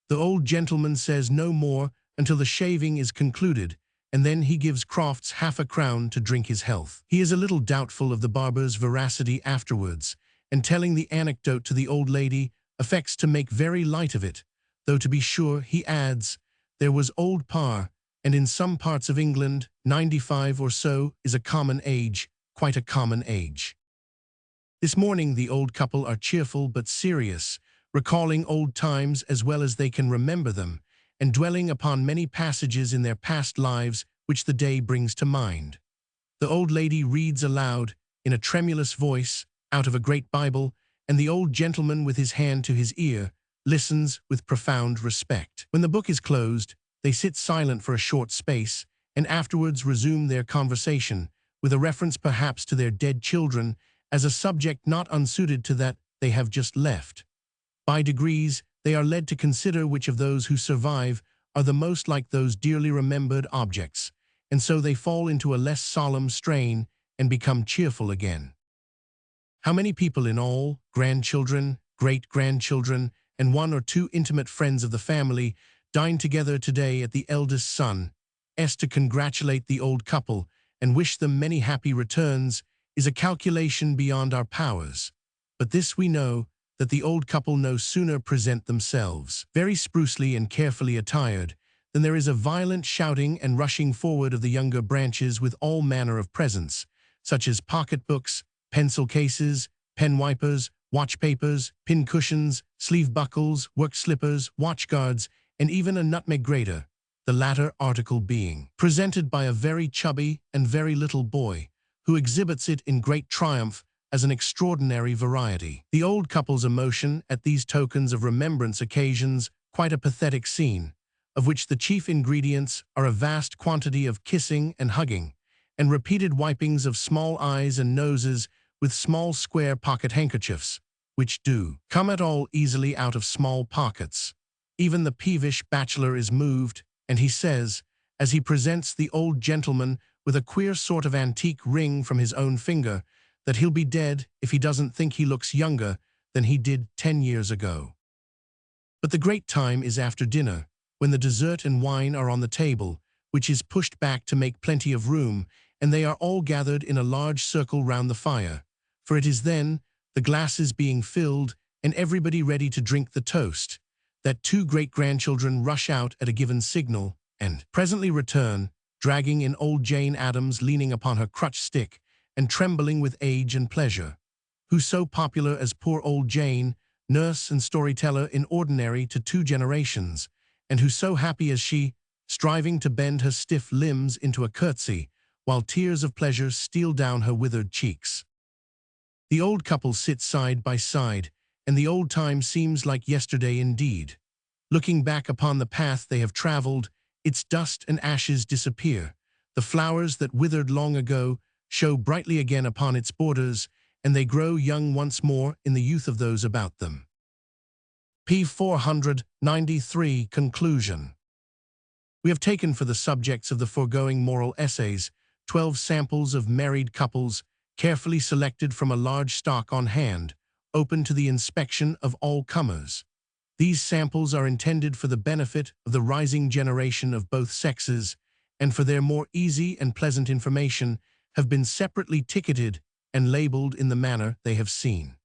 [SPEAKER 1] The old gentleman says no more until the shaving is concluded, and then he gives Crofts half a crown to drink his health. He is a little doubtful of the barber's veracity afterwards, and telling the anecdote to the old lady, affects to make very light of it, though to be sure, he adds, there was old Parr, and in some parts of England, 95 or so is a common age, quite a common age. This morning the old couple are cheerful but serious, recalling old times as well as they can remember them, and dwelling upon many passages in their past lives which the day brings to mind. The old lady reads aloud, in a tremulous voice, out of a great Bible, and the old gentleman with his hand to his ear, listens with profound respect. When the book is closed, they sit silent for a short space, and afterwards resume their conversation, with a reference perhaps to their dead children, as a subject not unsuited to that they have just left. By degrees, they are led to consider which of those who survive are the most like those dearly remembered objects, and so they fall into a less solemn strain and become cheerful again. How many people in all, grandchildren, great-grandchildren, and one or two intimate friends of the family, dine together today at the eldest son, to congratulate the old couple and wish them many happy returns, is a calculation beyond our powers. But this we know, that the old couple no sooner present themselves, very sprucely and carefully attired, than there is a violent shouting and rushing forward of the younger branches with all manner of presents, such as pocket-books, pencil cases, pen wipers, watch papers, pin cushions, sleeve buckles, work slippers, watch guards, and even a nutmeg grater, the latter article being presented by a very chubby and very little boy, who exhibits it in great triumph as an extraordinary variety. The old couple's emotion at these tokens of remembrance occasions quite a pathetic scene, of which the chief ingredients are a vast quantity of kissing and hugging, and repeated wipings of small eyes and noses with small square pocket handkerchiefs, which do come at all easily out of small pockets. Even the peevish bachelor is moved, and he says, as he presents the old gentleman with a queer sort of antique ring from his own finger, that he'll be dead if he doesn't think he looks younger than he did 10 years ago. But the great time is after dinner, when the dessert and wine are on the table, which is pushed back to make plenty of room, and they are all gathered in a large circle round the fire. For it is then, the glasses being filled, and everybody ready to drink the toast, that two great-grandchildren rush out at a given signal, and presently return, dragging in old Jane Addams leaning upon her crutch stick, and trembling with age and pleasure, who so popular as poor old Jane, nurse and storyteller in ordinary to 2 generations, and who so happy as she, striving to bend her stiff limbs into a curtsy, while tears of pleasure steal down her withered cheeks. The old couple sit side by side, and the old time seems like yesterday indeed. Looking back upon the path they have traveled, its dust and ashes disappear. The flowers that withered long ago show brightly again upon its borders, and they grow young once more in the youth of those about them. p. 493 Conclusion. We have taken for the subjects of the foregoing moral essays 12 samples of married couples, carefully selected from a large stock on hand, open to the inspection of all comers. These samples are intended for the benefit of the rising generation of both sexes, and for their more easy and pleasant information, have been separately ticketed and labeled in the manner they have seen.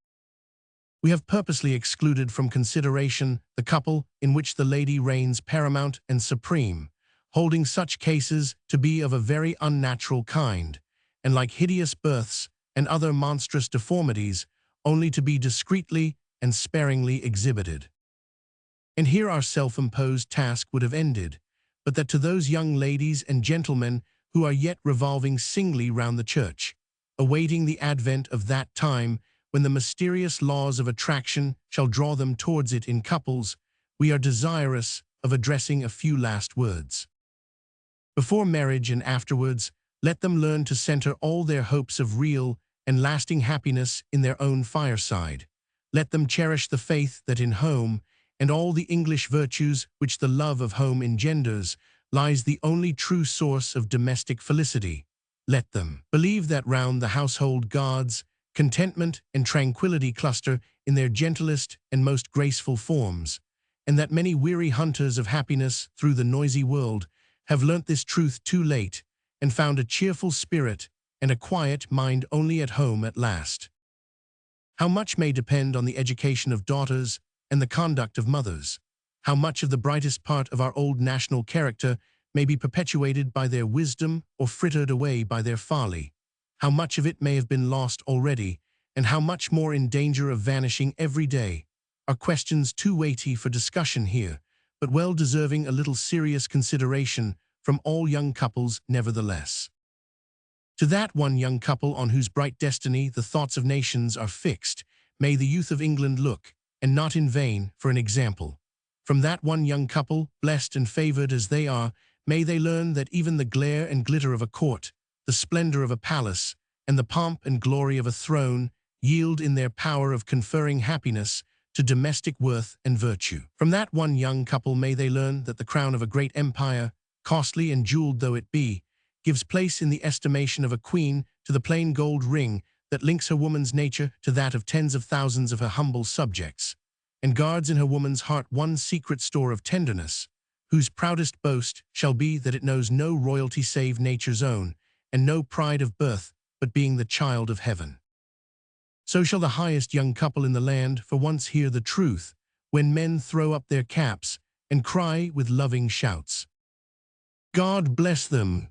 [SPEAKER 1] We have purposely excluded from consideration the couple in which the lady reigns paramount and supreme, holding such cases to be of a very unnatural kind, and like hideous births and other monstrous deformities, only to be discreetly and sparingly exhibited. And here our self-imposed task would have ended, but that to those young ladies and gentlemen who are yet revolving singly round the church, awaiting the advent of that time when the mysterious laws of attraction shall draw them towards it in couples, we are desirous of addressing a few last words. Before marriage and afterwards, let them learn to center all their hopes of real and lasting happiness in their own fireside. Let them cherish the faith that in home, and all the English virtues which the love of home engenders, lies the only true source of domestic felicity. Let them believe that round the household gods, contentment and tranquility cluster in their gentlest and most graceful forms, and that many weary hunters of happiness through the noisy world have learnt this truth too late, and found a cheerful spirit and a quiet mind only at home at last. How much may depend on the education of daughters and the conduct of mothers. How much of the brightest part of our old national character may be perpetuated by their wisdom or frittered away by their folly. How much of it may have been lost already, and how much more in danger of vanishing every day, are questions too weighty for discussion here, but well deserving a little serious consideration from all young couples nevertheless. To that one young couple on whose bright destiny the thoughts of nations are fixed, may the youth of England look, and not in vain, for an example. From that one young couple, blessed and favored as they are, may they learn that even the glare and glitter of a court, the splendor of a palace, and the pomp and glory of a throne yield in their power of conferring happiness to domestic worth and virtue. From that one young couple may they learn that the crown of a great empire, costly and jeweled though it be, gives place in the estimation of a queen to the plain gold ring that links her woman's nature to that of tens of thousands of her humble subjects, and guards in her woman's heart one secret store of tenderness, whose proudest boast shall be that it knows no royalty save nature's own, and no pride of birth but being the child of heaven. So shall the highest young couple in the land for once hear the truth, when men throw up their caps and cry with loving shouts, "God bless them!"